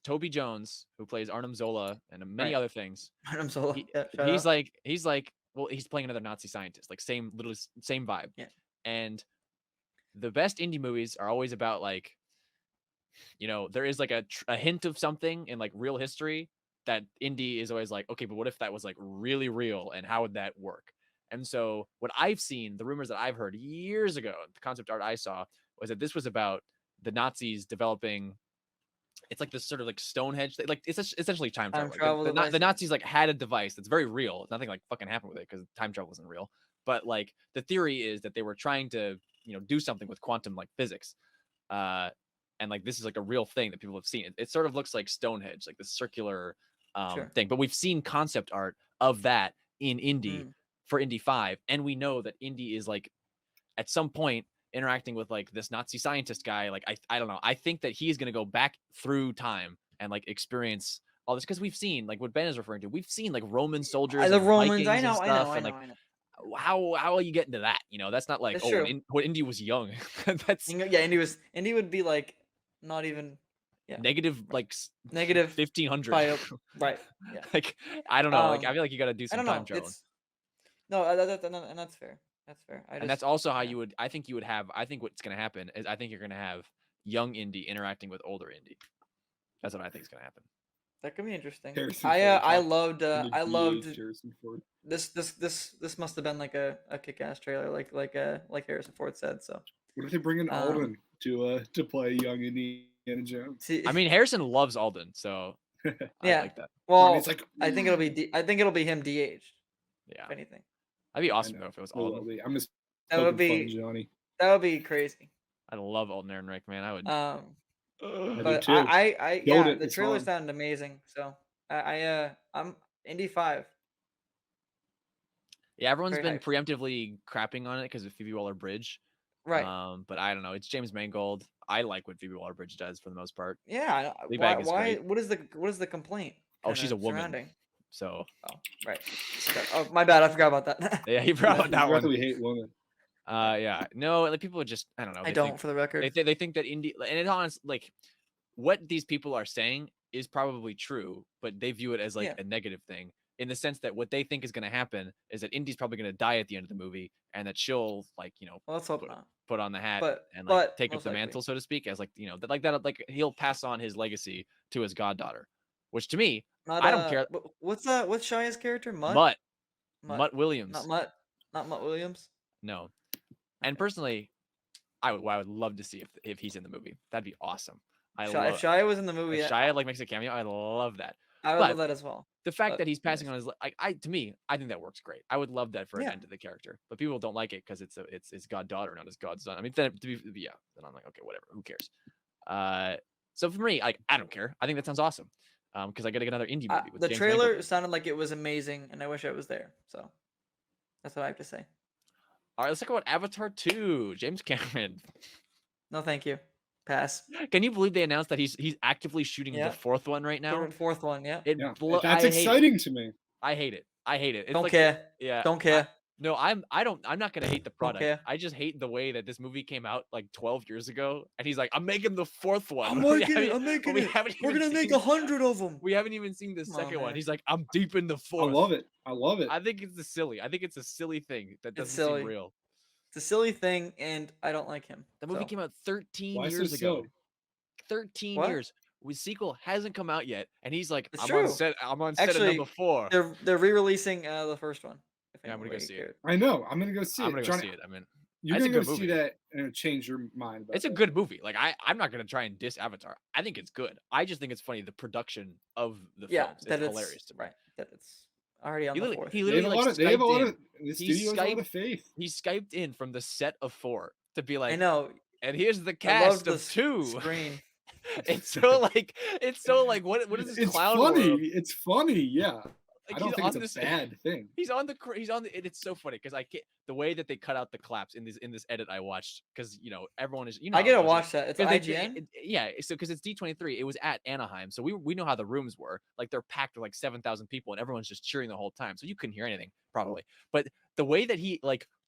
Toby Jones, who plays Arnim Zola and many Right. other things, I'm so he- yeah, shout he's out. like well, he's playing another Nazi scientist, like same vibe. Yeah. And the best indie movies are always about like, there is like a hint of something in like real history that indie is always like, okay, but what if that was like really real and how would that work? And so what I've seen, the rumors that I've heard years ago, the concept art I saw was that this was about the Nazis developing. It's like this sort of like Stonehenge, like it's essentially time travel. Like, travel the device. Nazis like had a device that's very real. Nothing like fucking happened with it because time travel isn't real. But like the theory is that they were trying to, do something with quantum like physics. And like this is like a real thing that people have seen. It sort of looks like Stonehenge, like this circular Sure. thing. But we've seen concept art of that in Indy for Indy 5, and we know that Indy is like at some point interacting with like this Nazi scientist guy. Like I don't know. I think that he's gonna go back through time and like experience all this because we've seen like what Ben is referring to. We've seen like Roman soldiers, The and Romans, Vikings I and know, stuff, I and know. like how are you getting to that? That's not like That's when true. Indy was young. That's Yeah, Indy would be like not even negative like negative 1500. right. Yeah. Like I don't know. Like I Um, feel like you got to do I some don't time know. traveling. And that's fair. That's fair. And that's also how you would. I think what's gonna happen is I think you're gonna have young Indy interacting with older Indy. That's what I think is gonna happen. That could be interesting. Harrison I Ford loved in the I loved DH Harrison Ford. this must have been like a kick-ass trailer like Harrison Ford said. So What if they bring in Um, Alden to play young Indiana Jones? see, I mean, Harrison loves Alden, so I Yeah. like that. well, It's like I think it'll be him de-aged, Yeah, if anything. that'd be I awesome know. though if it was Oh, well, Alden. I'm just That would poking fun, be Johnny. crazy. I love Alden Ehrenreich, man. I would. I do But too. I Killed yeah, it the this trailer time. sounded amazing. So I'm Indy 5. Yeah, everyone's very been hyped. preemptively crapping on it because of Phoebe Waller-Bridge. Right. But I don't know. It's James Mangold. I like what Phoebe Waller-Bridge does for the most part. Yeah. Fleabag is great. What is the complaint? Oh, she's a kinda woman. surrounding? So Oh, right. Oh, my bad. I forgot about that. yeah, he brought You that forgot that one. we hate women. Yeah, no, like people are just I don't know. I they don't, think- for the record. They think that Indy, and it's honest, like what these people are saying is probably true, but they view it as like Yeah. a negative thing in the sense that what they think is going to happen is that Indy's probably going to die at the end of the movie, and that she'll like Well, let's hope not. put on the hat But- and like but take up most the likely. mantle, so to speak, as like like he'll pass on his legacy to his goddaughter, which to me, Not, I don't care. What's Shia's character? Mutt Williams, Not Mutt Williams. no, and Okay. personally, I would love to see if he's in the movie. That'd be awesome. If Shia was in the movie, If Shia like makes a cameo, I love that. I would but- love that as well. The fact But that he's passing anyways. on his to me, I think that works great. I would love that for an Yeah. end to the character, but people don't like it because it's his goddaughter, not his godson. I mean, then then I'm like, okay, whatever, who cares? So for me, like, I don't care. I think that sounds awesome. Because I get another indie movie. With The James trailer Mangold. sounded like it was amazing, and I wish I was there. So that's what I have to say. All right, let's talk about Avatar 2. James Cameron. No, thank you. Pass. Can you believe they announced that he's actively shooting Yeah. the fourth one right now? Fourth one, yeah. It Yeah, that's that's exciting to me. I hate it. I hate it. It's Don't like, care. yeah. Don't care. No, I'm not gonna hate the product. care. I just hate the way that this movie came out like 12 years ago, and he's like, I'm making the fourth one. I'm We making it. haven't- I'm but making we it. haven't We're even gonna make seen- 100 of them. We haven't even seen the Come on, second one. man. He's like, I'm deep in the I fourth. love it. I love it. I think it's a silly thing that It's doesn't silly. seem real. It's a silly thing, and I don't like him. The movie so. came out 13 Why so years ago. silly? 13 What? years. The sequel hasn't come out yet, and he's like, It's I'm true. on set. I'm on set Actually, of number 4. They're re-releasing the first one. if Yeah, I'm gonna go anybody see it. cared. I know. I'm gonna go see I'm it. gonna go Johnny, see it. I mean, You're It's a gonna good go see movie. that and change your mind. About it's a that. good movie. Like I'm not gonna try and diss Avatar. I think it's good. I just think it's funny the production of the Yeah, films. that It's it's hilarious to me. right. That it's already on He the literally, fourth. he They literally have a like lot of. They have a Skyped lot in. of. The studio has a lot Skyped- of faith. He Skyped in from the set of 4 to be I like, know. and here's the I cast love the of 2. screen. It's so like what is this It's clown funny. world? It's funny. Yeah. Like, I don't he's think on it's a this- bad thing. He's on the and it's so funny because I can't the way that they cut out the claps in this edit I watched because everyone is I how get it to was, watch that. It's 'cause they- IGN. yeah, so because it's D23, it was at Anaheim, so we know how the rooms were. Like they're packed with like 7,000 people, and everyone's just cheering the whole time, so you couldn't hear anything probably. But the way that he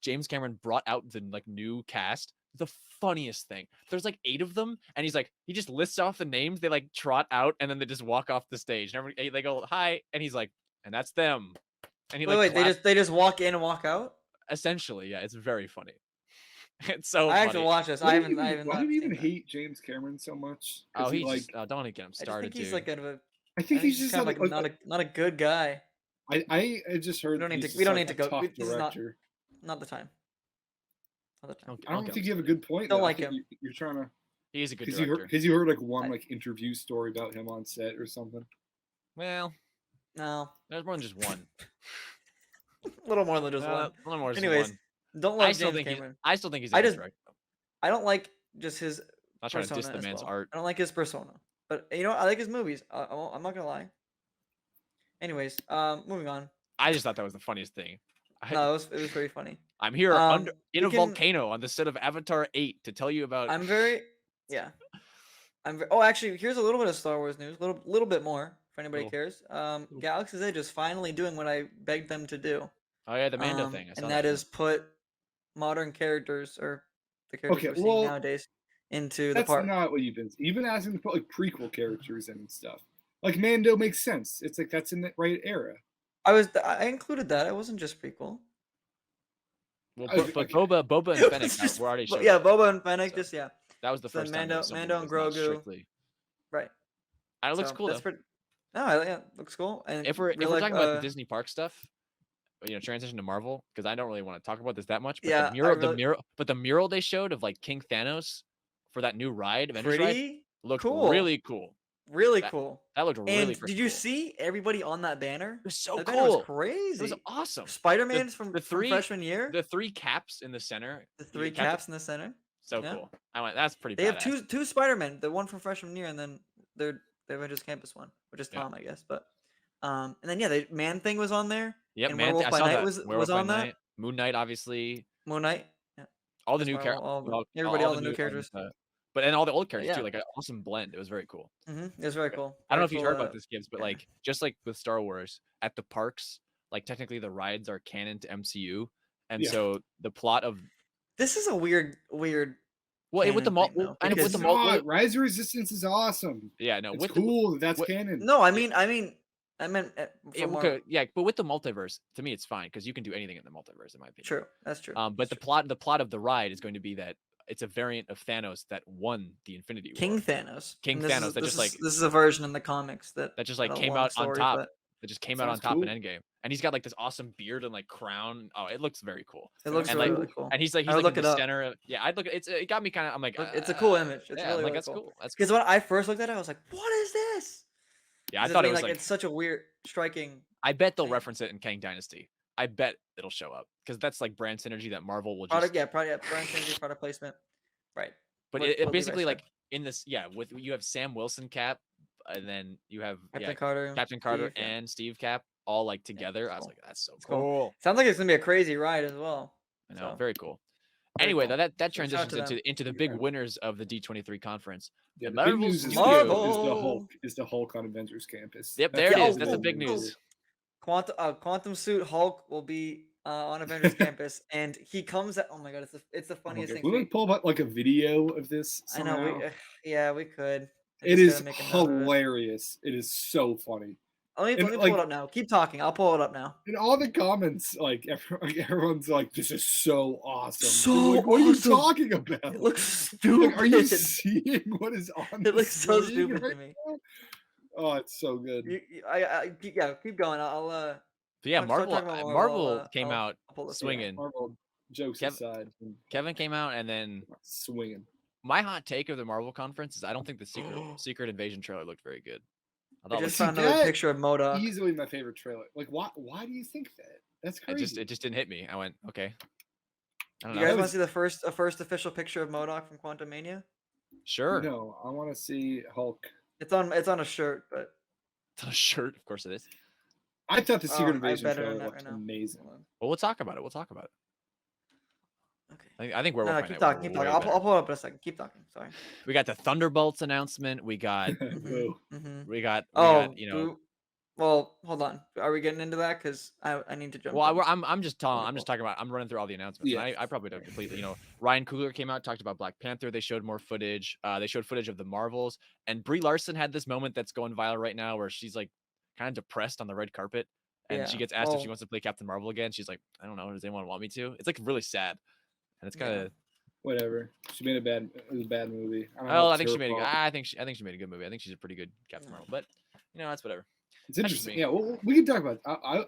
James Cameron brought out the new cast, the funniest thing. There's like 8 of them, and he just lists off the names. They trot out, and then they just walk off the stage, and they go hi, and he's like, and that's them. And he Wait, claps. they just walk in and walk out. Essentially, yeah, it's very funny. It's so I have funny. to watch this. I haven't. Why not do you even seen that. hate James Cameron so much? Oh, he he's just, don't want to get him I just started, think he's dude. like kind of a. I think he's just kind of like, not a good guy. I just heard. don't need he's to- we don't just, need to a go- tough this is not- director. Not the time. Not the time. Don't- I don't don't get think him you have a started. good point. Don't though. I like think him. You're trying to He's a good because director. you heard like one I- like interview story about him on set or something. Well, No, there's more than just one. a little more than just A one. little more than Anyways, one. don't like I still James think Cameron. I still think he's a I good just- director. I don't like just his Not trying to diss persona the as man's well. art. I don't like his persona, but I like his movies. I'm not gonna lie. Anyways, moving on. I just thought that was the funniest thing. No, it was very funny. I'm here in we a can- volcano on the set of Avatar 8 to tell you about. I'm very yeah. Oh, actually, here's a little bit of Star Wars news. Little bit more if anybody Little. cares. Galaxy's Edge is finally doing what I begged them to do. Oh yeah, the Mando thing. I saw And that thing. is put modern characters or the characters Okay, we're seeing well, nowadays into the That's park. not what you've been asking to put like prequel characters in and stuff. Like Mando makes sense. It's like that's in the right era. I included that. It wasn't just prequel. Well, Okay, but okay. Boba and It Fennec was just- were already showed Yeah, up. Boba and Fennec. so- Just yeah, That was the so first time. Mando- that someone Mando and was not Grogu. strictly- right. It looks So cool though. that's yeah, looks cool. And If we're really talking about the uh, Disney park stuff, transition to Marvel because I don't really want to talk about this that much. But Yeah, the mural they showed of like King Thanos for that new ride, Avengers ride, pretty looked cool. really cool. really that- cool. That looked really. And freaking did you cool. see everybody on that banner? It was so That banner was cool. crazy. It was awesome. Spider-Man's from three- freshman year. The 3 caps in the center. The 3 Captain- caps in the center. So yeah. cool. I went. That's pretty. They have badass. two Spider-Men. The one from freshman year, and then the Avengers Campus one, which is Yeah. Tom, I guess. But and then the Man Thing was on there. Yep, and man. Werewolf I by saw Night that. was Werewolf by on that. Night. Moon Knight, obviously. Moon Knight. Yeah. All the That's new why characters. everybody, all the new characters. But and all the old characters yeah. too. Like an awesome blend. It was very cool. It was very cool. I don't know Very if you cool, heard about this, Gibbs, but yeah. like just like with Star Wars, at the parks, like technically the rides are canon to MCU, and Yeah. so the plot of This is a weird. well, with the canon mul- thing, though, and with because the It's mul- not. Rise of Resistance is awesome. yeah, no, It's with cool. That's with- canon. No, I mean, I meant the yeah, but with the multiverse, to me, it's fine because you can do anything in the multiverse, in my opinion. True, that's true. But that's the true. plot of the ride is going to be that it's a variant of Thanos that won the Infinity War. King Thanos. King And this Thanos is- that this just, like- is- this is a version in the comics that that just like a came long out on story, top. but That just came out on Sounds top in cool. Endgame, and he's got like this awesome beard and like crown. Oh, it looks very cool. It looks and, really, like, really cool. And he's like I would in look the it up. center. Yeah, I'd look. It got me kind of. I'm like, It's a cool image. It's yeah, really, I'm like really that's cool. cool. That's cool. Because when I first looked at it, I was like, "What is this?" Yeah, I 'Cause thought it mean, was like. it's such a weird, striking. I bet they'll thing. reference it in Kang Dynasty. I bet it'll show up because that's like brand synergy that Marvel will just. Product, yeah, product synergy, product placement, right? But What- it what Levi basically said. like in this, yeah, with you have Sam Wilson Cap, and then you have Captain Carter, Captain Carter Steve, yeah. and Steve Cap all like together. I was cool. like, that's so It's cool. cool. Sounds like it's gonna be a crazy ride as well. I know, So, very cool. very Anyway, cool. that Shout out transitions to them. into the big Yeah. winners of the D23 conference. Yeah, The the big Marvel news is Studio. Marvel. the Hulk on Avengers Campus. Yep, That's there it Yeah, is. oh, That's the oh, big oh. news. Quantum Suit Hulk will be on Avengers Campus, and he comes at. Oh my god, it's the Oh my funniest God. thing. Can we like pull up like a video of this I know somehow? yeah, we could. I It just is gotta make a note of it. hilarious. It is so funny. Let And me pull like it up now. Keep talking. I'll pull it up now. in all the comments, like everyone's like, "This is so awesome." So I'm like, what are you awesome. talking about? It looks stupid. Like, are you seeing what is on? It looks so screen stupid right to me. now? Oh, it's so good. Keep going. I'll But yeah, start Marvel talking about Marvel came I'll out pull this up. swinging. Marvel jokes Kev- aside, Kevin came out, and then swinging. my hot take of the Marvel conference is I don't think the Secret Invasion trailer looked very good. I I thought it just was- found another that picture of MODOK. Easily my favorite trailer. Like, why do you think that? That's crazy. it just didn't hit me. I went, okay. I don't You know. guys That want was- to see the first official picture of MODOK from Quantum Mania? Sure. No, I want to see Hulk. It's on a shirt, but It's on a shirt, of course it is. I thought the Secret I Invasion bet it trailer on that looked right now. amazing. Hold on. Well, we'll talk about it. We'll talk about it. Okay. I think No, Werewolf. no, by keep Night talking. Keep will talking. way I'll better. pull it up in a second. Keep talking. Sorry. We got the Thunderbolts announcement. We got Boo. Mm-hmm. we got Oh, you know. well, hold on. Are we getting into that? Because I need to jump. Well, in. I'm just talking. I'm Cool. just talking about. I'm running through all the announcements. Yeah. And I probably don't completely. You know, Ryan Coogler came out, talked about Black Panther. They showed more footage. They showed footage of the Marvels, and Brie Larson had this moment that's going viral right now, where she's like kind of depressed on the red carpet, and she Yeah. gets asked if she Well- wants to play Captain Marvel again. She's like, I don't know. Does anyone want me to? It's like really sad, and it's kind Yeah. of. Whatever. She made it was a bad movie. I don't know Oh, if I it's think she her made. fault. I think she made a good movie. I think she's a pretty good Captain Marvel, but you know that's whatever. It's That's just interesting. me. Yeah, well, we can talk about.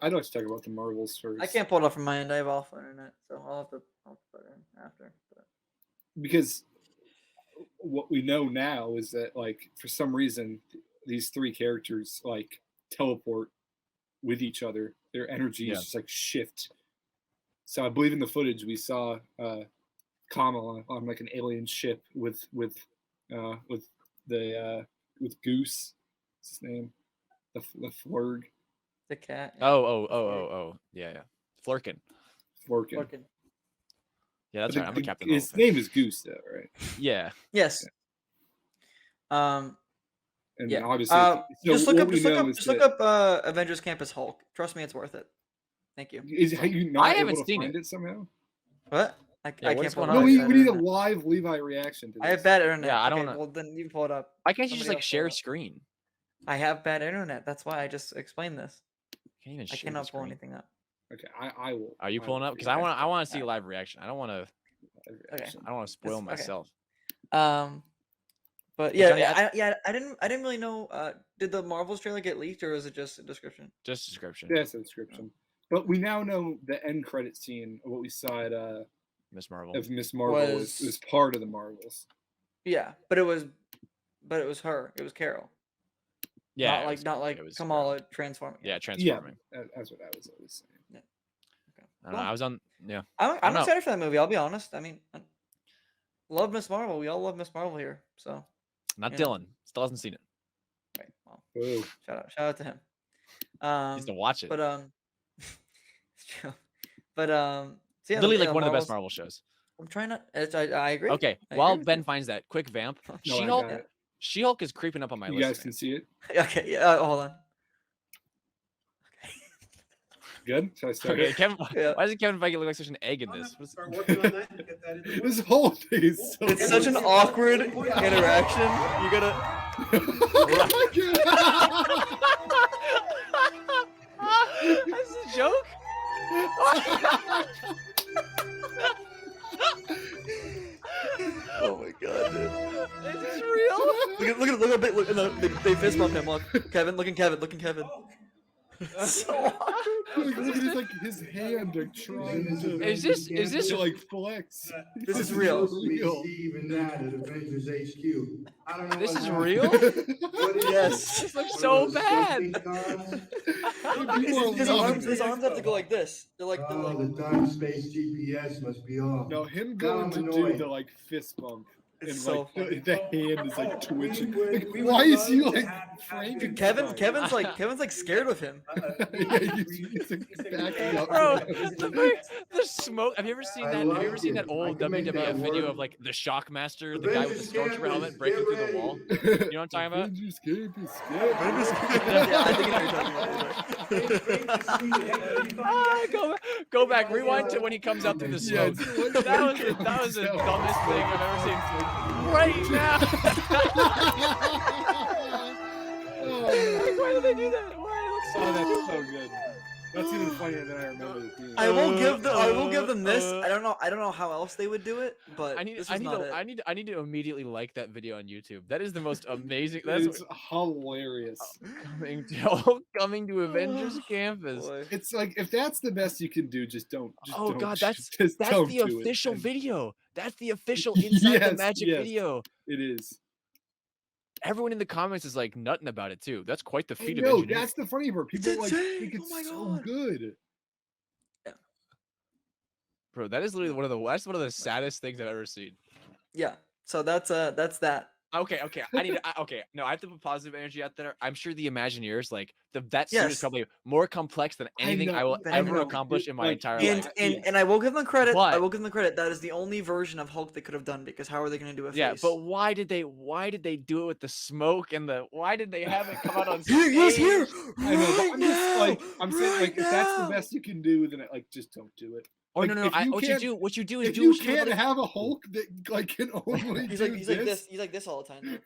I'd like to talk about the Marvels first. I can't pull it up from my end. I have awful internet, so I'll put it in after. But... because what we know now is that like for some reason these three characters like teleport with each other. Their energies Yeah. just like shift. So I believe in the footage we saw Kamala on like an alien ship with Goose. What's his name? The Flurg. The cat. Oh. Yeah. Flurkin. Flurkin. Lurkin. But Yeah, that's right. I'm a Captain his Marvel fan. name is Goose though, right? Yeah. Yes. And Yeah. obviously, Just what look up. we Just look know up. is Just look that- up Avengers Campus Hulk. Trust me, it's worth it. Thank you. Is you not I able haven't to seen find it somehow? What? I what can't is pull going it on? up. No, I have we need bad a internet. live Levi reaction to this. I have bad internet. Yeah, I don't Okay, wanna- well then you pull it up. Why can't you just Somebody like else pull share it a up. screen? I have bad internet. That's why I just explained this. Can't even I share the cannot pull screen. anything up. Okay, I will. Are you I pulling will up? Because figure it out. I want to see a live reaction. I don't want to. Live reaction. I don't want to spoil okay. myself. But Johnny, yeah, I didn't really know. Did the Marvels trailer get leaked or is it just a description? Just description. That's the description. But we now know the end credit scene of what we saw at Miss Marvel. of Miss Marvel was part of the Marvels. Yeah, but it was her. It was Carol. Yeah. Not like it was Kamala transforming. Yeah, transforming. That's what I was always saying. Okay. I don't know. I was on. Yeah. I'm don't know. excited for that movie. I'll be honest. I mean, I love Miss Marvel. We all love Miss Marvel here. So Not Yeah. Dylan. Still hasn't seen it. right. Well, Ooh. shout out to him. He needs to watch it. But it's true. But so yeah, Literally the- like one of the best Marvel's- Marvel shows. I'm trying not. I agree. Okay. I While agree with Ben you. finds that, quick vamp. No, I She-Hulk. got it. She-Hulk is creeping up on my You list. guys man. can see it. Okay. Yeah. Hold on. Good. Should I start Okay, it? Kevin. Yeah. Why doesn't Kevin Feige look like such an egg in I'm this? gonna start working on that and get that into This whole thing is so. It's such an awkward interaction. You gotta. That's a joke. Oh my god, dude. Is this real? Look at no, they fist bump him. Look, Kevin. Look at Kevin. So awkward. Look at his hand like trying to. Is this to, like flex? This is real. real. Steve and that at Avengers HQ. I don't know. This what is happened. real? What is Yes. this? This looks One so of those bad. something cards? His arms have to go like this. They're like Oh, the time space GPS must be off. No, him Now going I'm to do annoyed. the like fist bump. It's and so like funny. the hand is like twitching. Like, We would why is he love to like have Frankenstein? Kevin's like scared with him. Yeah, he's like backing up. Bro, from the smoke. Have you ever seen that? Have you ever seen that old WWF video of like the Shockmaster, the guy with the Stormtrooper helmet breaking through the wall? You know what I'm talking about? Avengers Campus. Yeah, I think I know what you're talking about. Go back, rewind to when he comes out through the Yeah, smoke. it's like That when he was the comes out dumbest of the thing I've ever seen. Right now. Like, why did they do that? Why? It Oh, looks so that's so good. That's even funnier than I remember it being. I will give them this. I don't know how else they would do it, but I need this is not it. I need to immediately like that video on YouTube. That is the most amazing. That's It's hilarious. coming to Avengers Campus. Boy. It's like if that's the best you can do, just don't. Oh don't, god, that's just don't the do official it. video. That's the official Inside the Yes, Magic yes. video. It is. Everyone in the comments is like nutting about it too. That's quite the feat of No, engineering. that's the funny part. People like insane. think it's Oh my so God. good. Bro, that is literally one of the saddest things I've ever seen. Yeah. So that's that. Okay. No, I have to put positive energy out there. I'm sure the Imagineers, like that suit is Yes. probably more complex than anything I will I ever know. accomplish in my Like, entire And life. and I will give them credit. I But- will give them credit. That is the only version of Hulk they could have done because how are they going to do a Yeah, face? but why did they do it with the smoke and why did they have it come out on He's stage? here. I know, but I'm just like now, I'm saying, like right if that's the now. best you can do, then like just don't do it. Oh Like, no, if you what you can't- do is If do you what you do can't with- have a Hulk that like can only He's do like this. He's like this all the time. Though.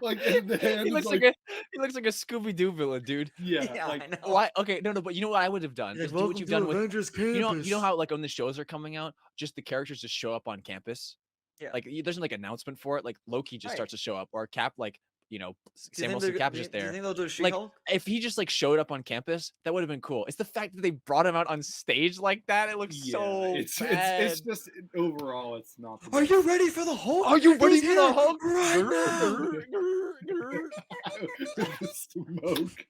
like and the hand he is looks like a Scooby Doo villain, dude. yeah, Yeah, like I know. Why? Okay, no, but you know what I would have done He's is like, do what you've done with Avengers you know Campus. how like when the shows are coming out, just the characters just show up on campus. Yeah. Like there's like announcement for it. Like Loki just Right. starts to show up, or Cap like Do you Samuel think Cap do is you- just Do you there. think they'll do Like She-Hulk? if he just like showed up on campus, that would have been cool. It's the fact that they brought him out on stage like that. It looks yeah, so it's bad. it's just overall it's not. The Are best. you ready for the Hulk? Are you ready He's for the here Hulk? right now. The smoke?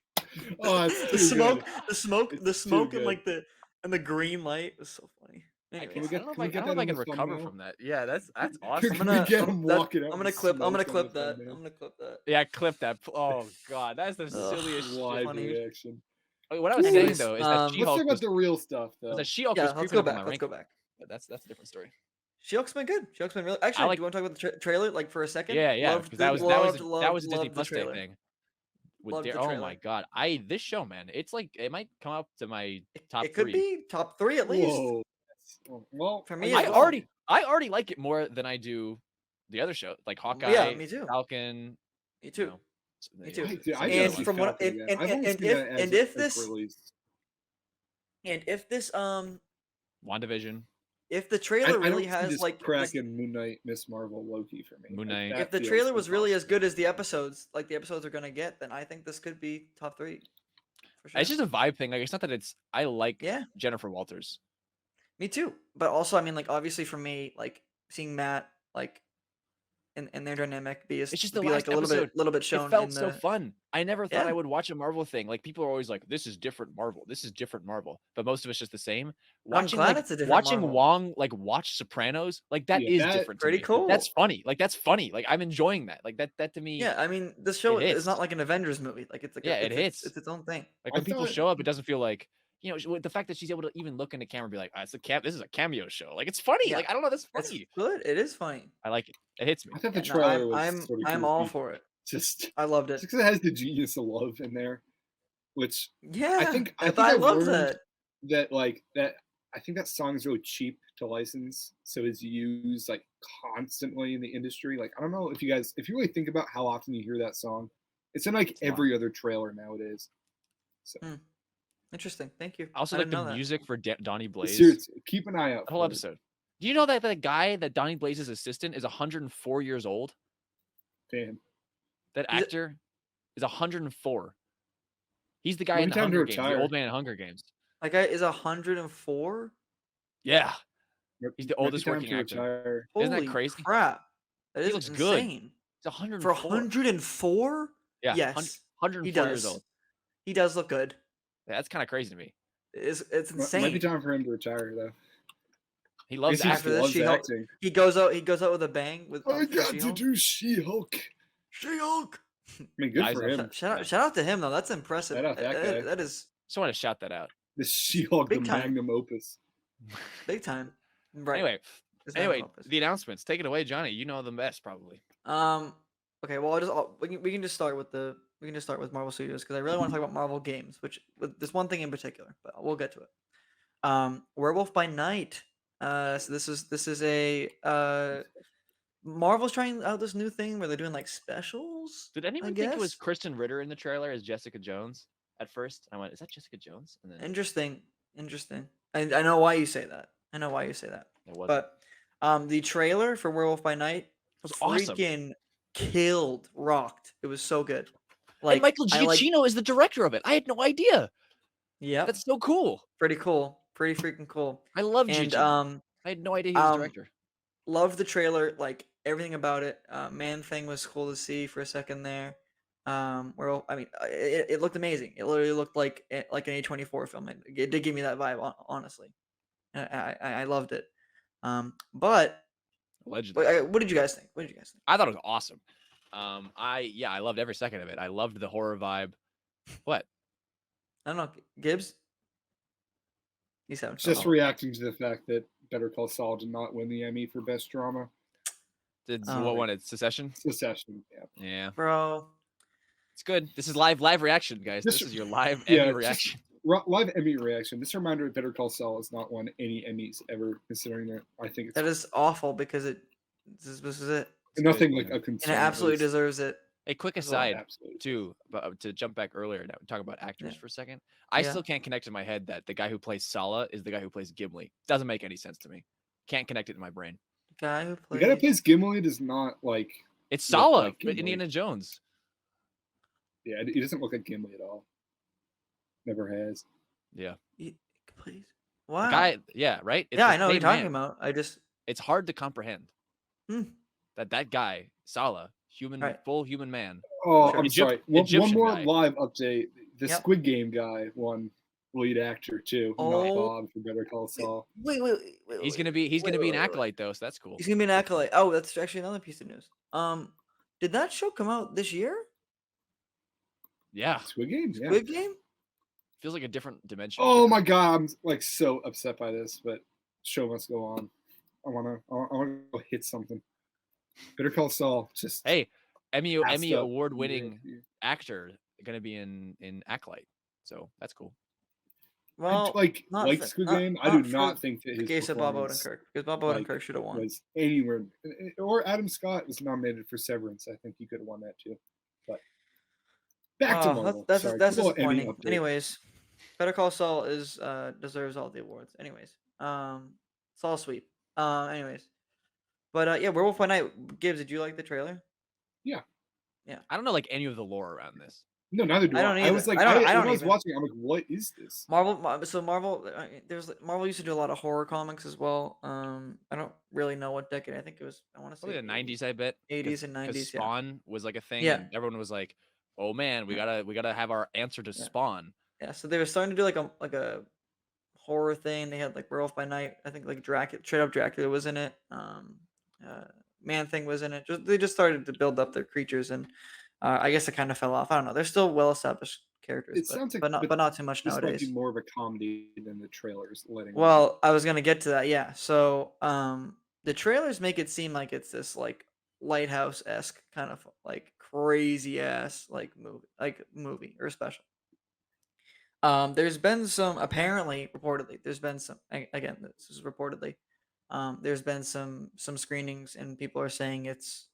Oh, it's The too smoke, good. the smoke, It's the too smoke, and good. like the green light was so funny. Anyways, we get- I don't know if can I we get can that on the recover thumbnail? from that. Yeah, that's Can awesome. we I'm gonna get him walking out I'm with gonna smoke clip on the that. thumbnail? I'm gonna clip that. Yeah, clip that. Oh god, that's the Ugh. silliest shit. Live funny. reaction. Okay, what I was saying Anyways, though is that let's Let's She-Hulk talk was, about the real stuff though. was that She-Hulk Yeah, was let's creeping go up on back. my Let's go ranking. back. But that's a different story. She-Hulk's been good. She-Hulk's been really. Actually, like- do you want to talk about the trailer like for a second? Yeah, Loved because the- that was loved a Disney the Plus Day trailer. thing. With Loved the oh trailer. my god, this show, man, it's like it might come up to my top It could 3. be top 3 at least. Whoa. Well, For me I as well. already like it more than I do the other show, like Hawkeye, Yeah, me too. Falcon. Me too. You Me too. I And gotta see from what- Falcon and- again. and- I've only and seen if- that as and a- if as this- release. And if this WandaVision, if the I trailer don't really see has this like cracking Moon Knight, Miss Marvel, Loki for me. Moon Like, Knight. that if the feels trailer was really as impossible. good as the episodes, like the episodes are gonna get, then I think this could be top 3. For sure. it's just a vibe thing. Like it's not that I like Yeah, Jennifer Walters. me too. But also, I mean, like obviously for me, like seeing Matt like in their dynamic be It's just the be like last a episode. little bit shown. It felt in so the, fun. I never thought Yeah. I would watch a Marvel thing. Like people are always like, "This is different Marvel. This is different Marvel," but most of it's just the same. I'm Watching glad like it's a different watching Marvel. Wong like watch Sopranos, like that Yeah, is that- different. To Pretty me. cool. That's funny. Like that's funny. Like I'm enjoying that. Like that to me. Yeah, I mean, this show It is not hits. like an Avengers movie. Like it's like Yeah, it hits. It's its own thing. Like I when people thought- show up, it doesn't feel like with the fact that she's able to even look in the camera and be like, "It's this is a cameo show." Like it's funny. Yeah. Like I don't know, that's It's funny. good. It is funny. I like it. It hits me. I thought the Yeah, no, trailer was I'm sort of I'm all goofy. for it. Just I loved it. because it has the genius of love in there, which Yeah, I think I I've love learned that. that I think that song is really cheap to license, so it's used like constantly in the industry. Like I don't know if you really think about how often you hear that song, it's in like It's a lot. every other trailer nowadays. So Interesting. Thank you. I also I like didn't the know that. music for Donnie Blaze. seriously, keep an eye out. That whole for it. episode. Do you know that the guy that Donnie Blaze's assistant is 104 years old? Damn. That Is it- actor is 104. He's the guy Maybe in the time to Hunger Games, the retire. old man in Hunger Games. That guy is 104. Yeah, Might- He's the might be oldest time working to actor. retire. Isn't that Holy crazy? crap! That He is looks good. insane. he's 104. For 104. Yeah, Yes, 104 he years does. old. He does look good. Yeah, that's kind of crazy to me. It's Might be insane. time for him to retire though. He loves Guess he After acting. this, loves She-Hulk, acting. he goes out with a bang with I for got to She-Hulk. do She-Hulk. She-Hulk. I mean, good Guys, for him. Shout out to him though. That's impressive. Shout out that guy. That is Just want to shout that out. The She-Hulk, the Big time. magnum opus. big time. Right. Anyway, It's magnum anyway, opus. the announcements. Take it away, Johnny. You know them best, probably. Okay. Well, we can just start with Marvel Studios because I really want to talk about Marvel games, which with this one thing in particular, but we'll get to it. Werewolf by Night. So this is a Marvel's trying out this new thing where they're doing like specials. Did I anyone think it was guess? Kristen Ritter in the trailer as Jessica Jones at first? I went, is that Jessica Jones? And then Interesting. I know why you say that. it wasn't. But the trailer for Werewolf by Night was awesome. freaking rocked. It was so good. And Michael Giacchino is the director of it. I had no idea. Yeah, That's so cool. pretty cool. Pretty freaking cool. I love And Giacchino. I had no idea he was the director. loved the trailer, like everything about it. Man Thing was cool to see for a second there. It looked amazing. It literally looked like an A24 film. It did give me that vibe, honestly. I loved it. But Allegedly. what did you guys think? I thought it was awesome. I loved every second of it. I loved the horror vibe. What? I don't know, Gibbs. He's having Just reacting to the fact that Better Call Saul did not win the Emmy for Best Drama. Did Oh. what won it? Secession? Secession, yeah. Yeah. bro. It's good. This is live reaction, guys. This This- is your live yeah, Emmy just- reaction. Live Emmy reaction. This reminder of Better Call Saul has not won any Emmys ever, considering that I think it's That is awful because this is it, nothing good, like yeah. a and concern. it absolutely was- deserves it. A quick Well, aside Absolutely. too, but to jump back earlier, now talk about actors Yeah. for a second. I Yeah. still can't connect in my head that the guy who plays Sala is the guy who plays Gimli. Doesn't make any sense to me. Can't connect it in my brain. Guy who The guy that plays. plays Gimli does not like. It's Look Sala, like Gimli. Indiana Jones. Yeah, he doesn't look like Gimli at all. Never has. Yeah. He plays. Wow. Guy, yeah, right? It's yeah, the I know what you're same talking man. about. It's hard to comprehend Hmm. that guy, Sala, Right. full human man. Oh, Sure. I'm sorry. One Egyptian more guy. live update. The Yep. Squid Game guy won lead actor too, not Oh. Bob for Better Call Saul. Wait. He's gonna be an acolyte though, so that's cool. He's gonna be an acolyte. Oh, that's actually another piece of news. Did that show come out this year? Yeah, Squid Game, yeah. Squid Game? feels like a different dimension. Oh my god, I'm like so upset by this, but show must go on. I wanna go hit something. Better Call Saul. Just Hey, Emmy passed up. award-winning Yeah. actor gonna be in acolyte, so that's cool. Well, like not for- Squid not- Game, I not do for not think that the his case of Bob performance Odenkirk, because Bob like, Odenkirk should have won. was anywhere. Or Adam Scott was nominated for Severance. I think he could have won that too. But back to Marvel. That's Sorry, that's good old Emmy disappointing. update. Anyways, Better Call Saul is deserves all the awards. Anyways, Saul sweep. Anyways, but yeah, Werewolf by Night. Gibbs, did you like the trailer? I don't know like any of the lore around this. No, neither do I I. don't I was either. like, I don't when I was even. watching, I'm like, what is this? Marvel Marvel used to do a lot of horror comics as well. I don't really know what decade. I think it was. I want to say Probably the 90s, I bet. 80s and 'cause 90s. Yeah. Spawn was like a thing, Yeah. and everyone was like, "Oh man, we Yeah. gotta have our answer to Yeah. Spawn." Yeah, so they were starting to do like a horror thing. They had like Werewolf by Night. I think like Dracula, straight up Dracula was in it. Man Thing was in it. They just started to build up their creatures, and I guess it kind of fell off. I don't know. They're still well established characters, It sounds like, but not too much This might nowadays. be more of a comedy than the trailers letting. on. Well, I was gonna get to that. Yeah. So the trailers make it seem like it's this like Lighthouse-esque kind of like crazy ass like movie or special. There's been some reportedly there's been some again, this is reportedly. There's been some screenings and people are saying it's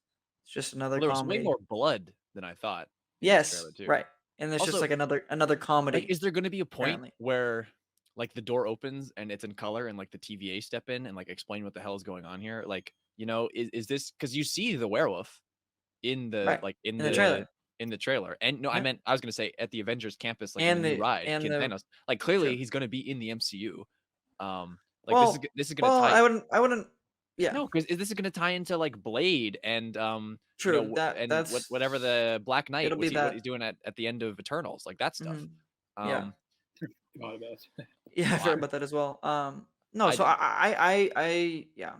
just another Well, there was way comedy. more blood than I thought. Yes, trailer, too. right. And it's just Also, like another comedy. Like, is there going to be a point apparently. where like the door opens and it's in color and like the TVA step in and like explain what the hell is going on here? Like, you know, is this because you see the werewolf in the Right, like in the trailer. in the trailer? And no, Yeah. I was going to say at the Avengers campus, like And in the new the- ride, and Kid the- Thanos. Like clearly Sure. he's going to be in the MCU. Well, This is going to Well, tie. I wouldn't. Yeah. No, because this is going to tie into like Blade and True. you know, and That's whatever the Black Knight it'll be what that. he's doing at the end of Eternals, like that stuff. Mhm. Yeah. Not about it. Yeah, I Why? forgot about that as well. No, I so did- I yeah,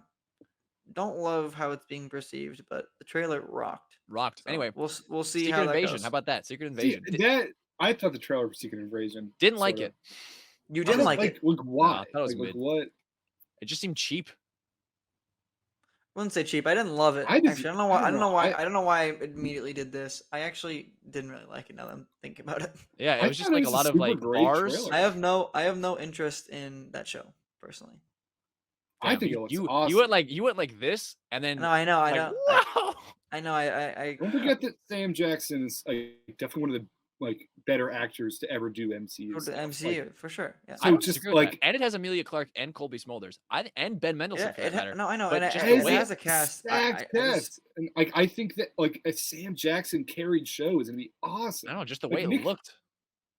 don't love how it's being perceived, but the trailer rocked. rocked. So Anyway, we'll see Secret how that Invasion. goes. How about that? Secret See, Invasion. that I thought the trailer for Secret Invasion Didn't like sorta- it. You I didn't don't like it. like why? that was like mid. what? It just seemed cheap. I wouldn't say cheap. I didn't love it. I just- Actually, I don't know why. I I don't don't know know. why. I don't know why I immediately did this. I actually didn't really like it. Now that I'm thinking about it, Yeah, it I was just thought it like a was a lot of super like great bars. trailer. I have no interest in that show personally. I Damn, think it looks you awesome. you went like this, and then No, I know. I like, know. wow. I know. I Don't forget that Sam Jackson is like definitely one of the like better actors to ever do MCU. go to the stuff. MCU Like, for sure. Yeah. So I don't just, disagree with that. like- And it has Amelia Clark and Colby Smulders. And Ben Mendelsohn Yeah, for that matter. no, I know. But And just it the way has a cast. stacked I just, cast. And I think that like a Sam Jackson carried show is gonna be awesome. I don't know, just the Like, way it Nick- looked.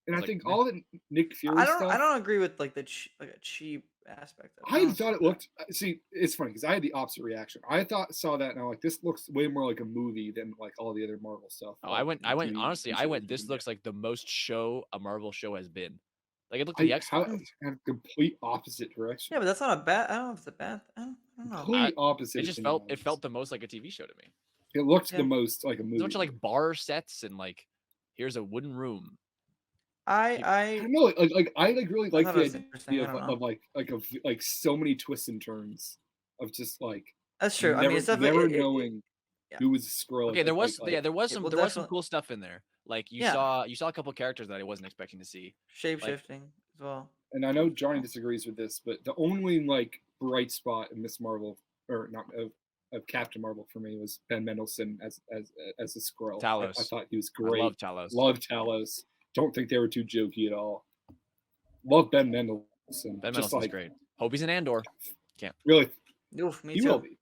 And I like, think meh. all the Nick Fury I stuff. don't agree with like the like a cheap aspect of it. I don't thought see it looked. See, it's funny because I had the opposite reaction. I saw that and I'm like, this looks way more like a movie than like all the other Marvel stuff. Oh, like, I went TV honestly, I shows went, we've this been looks like the most show a Marvel show has been. Like it looked getting. the X How Files. have complete opposite direction. Yeah, but that's not a bad. I don't know if it's a bad. I don't know. Complete opposite. It just opinion felt on it this. felt the most like a TV show to me. It looked Yeah. the most like a There's movie. a bunch of like bar sets and like here's a wooden room. I I don't know, like I like really like thought the it was interesting, idea I don't know. of so many twists and turns of just like that's true. I never, mean, it's definitely never it- knowing yeah. who was Skrull. Okay, there was there was it some will there was some definitely- cool stuff in there. Like you Yeah. saw a couple characters that I wasn't expecting to see. shape shifting as well. And I know Johnny disagrees with this, but the only like bright spot in Miss Marvel or not of Captain Marvel for me was Ben Mendelsohn as a Skrull. I Talos. thought he was I great. love Talos. Love Talos. Don't think they were too jokey at all. Love Ben Mendelsohn. Ben Just Mendelsohn's like great. Hope he's an Andor. really, Oof, me he too. will be.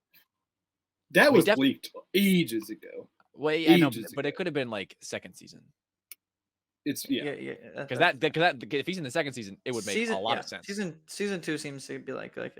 That We was def- leaked ages ago. Well, yeah, no, Ages but it ago. could have been like second season. It's Yeah, Because that if he's in the second season, it would make season, a lot yeah, of sense. Season 2 seems to be like a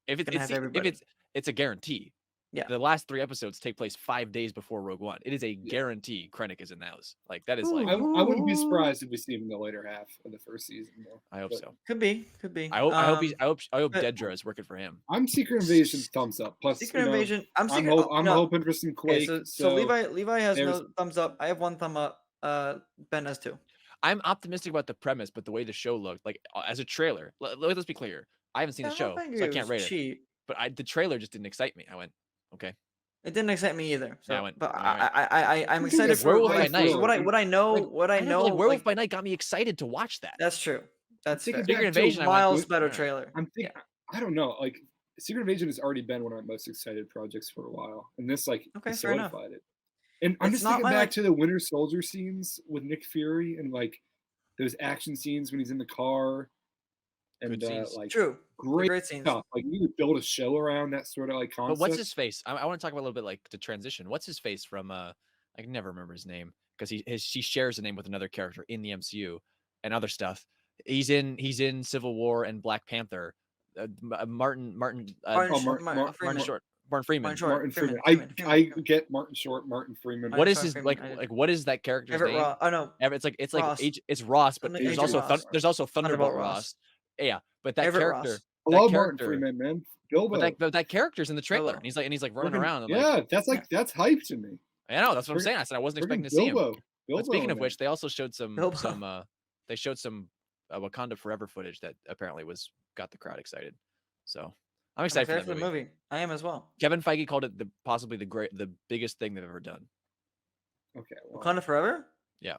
if gonna have everybody. it's a guarantee. Yeah. The last 3 episodes take place 5 days before Rogue One. It is a guarantee Krennic is in those. Like that is like I wouldn't be surprised if we see him in the later half of the first season. Though. I hope but so. could be. I hope he's I hope but- Dedra is working for him. I'm Secret Invasion thumbs up. Plus, Secret you know, Invasion. I'm I'm, secret. I'm no. hoping for some Quake. Okay, so Levi has there's- no thumbs up. I have 1 thumb up. Ben has 2. I'm optimistic about the premise, but the way the show looked, like as a trailer, let's be clear. I haven't seen the show, so I can't rate it. Cheap. But the trailer just didn't excite me. I went, okay. It didn't excite me either. So, Yeah, I went, but alright. I'm You think excited it's for Werewolf what by I, Night. what I know. Like, What I know, know. like, Werewolf like, by Night got me excited to watch that. that's true. That's Thinking fair. back Secret to Invasion, I went, Miles "Good." better Yeah. trailer. I'm thinking. I don't know. Like Secret Invasion has already been one of my most excited projects for a while, and this like Okay, has fair enough. solidified it. And I'm It's just not thinking my, back like- to the Winter Soldier scenes with Nick Fury and like those action scenes when he's in the car, and Good scenes. like True. great Great scenes. stuff. Like you could build a show around that sort of like concept. But what's his face? I want to talk about a little bit like the transition. What's his face from I can never remember his name because she shares a name with another character in the MCU and other stuff. He's in Civil War and Black Panther. Martin Martin Mar- Short- Mar- Freeman. Martin Freeman. Martin Short. Martin Freeman. Freeman. I get Martin Short, Martin Freeman. Martin What is Short, his Freeman, like what is that character's Everett name? Ross. Oh no. It's like Ross. it's Ross, but Something there's Agent also Ross. there's also Thunderbolt Thunderbolt Ross. Ross. Yeah, but that Everett character, Ross. I that love Martin character, Freeman, man. Bilbo. but that character's in the trailer, Bilbo. and he's like running Friggin- around. I'm yeah, like, that's hype to me. I know that's what I'm friggin- saying. I said I wasn't expecting Friggin' to see him. Bilbo. But speaking in of there. which, they also showed some Bilbo. they showed some Wakanda Forever footage that apparently got the crowd excited. So I'm excited for that the movie. movie. I am as well. Kevin Feige called it possibly the biggest thing they've ever done Okay. Well, Wakanda Forever. in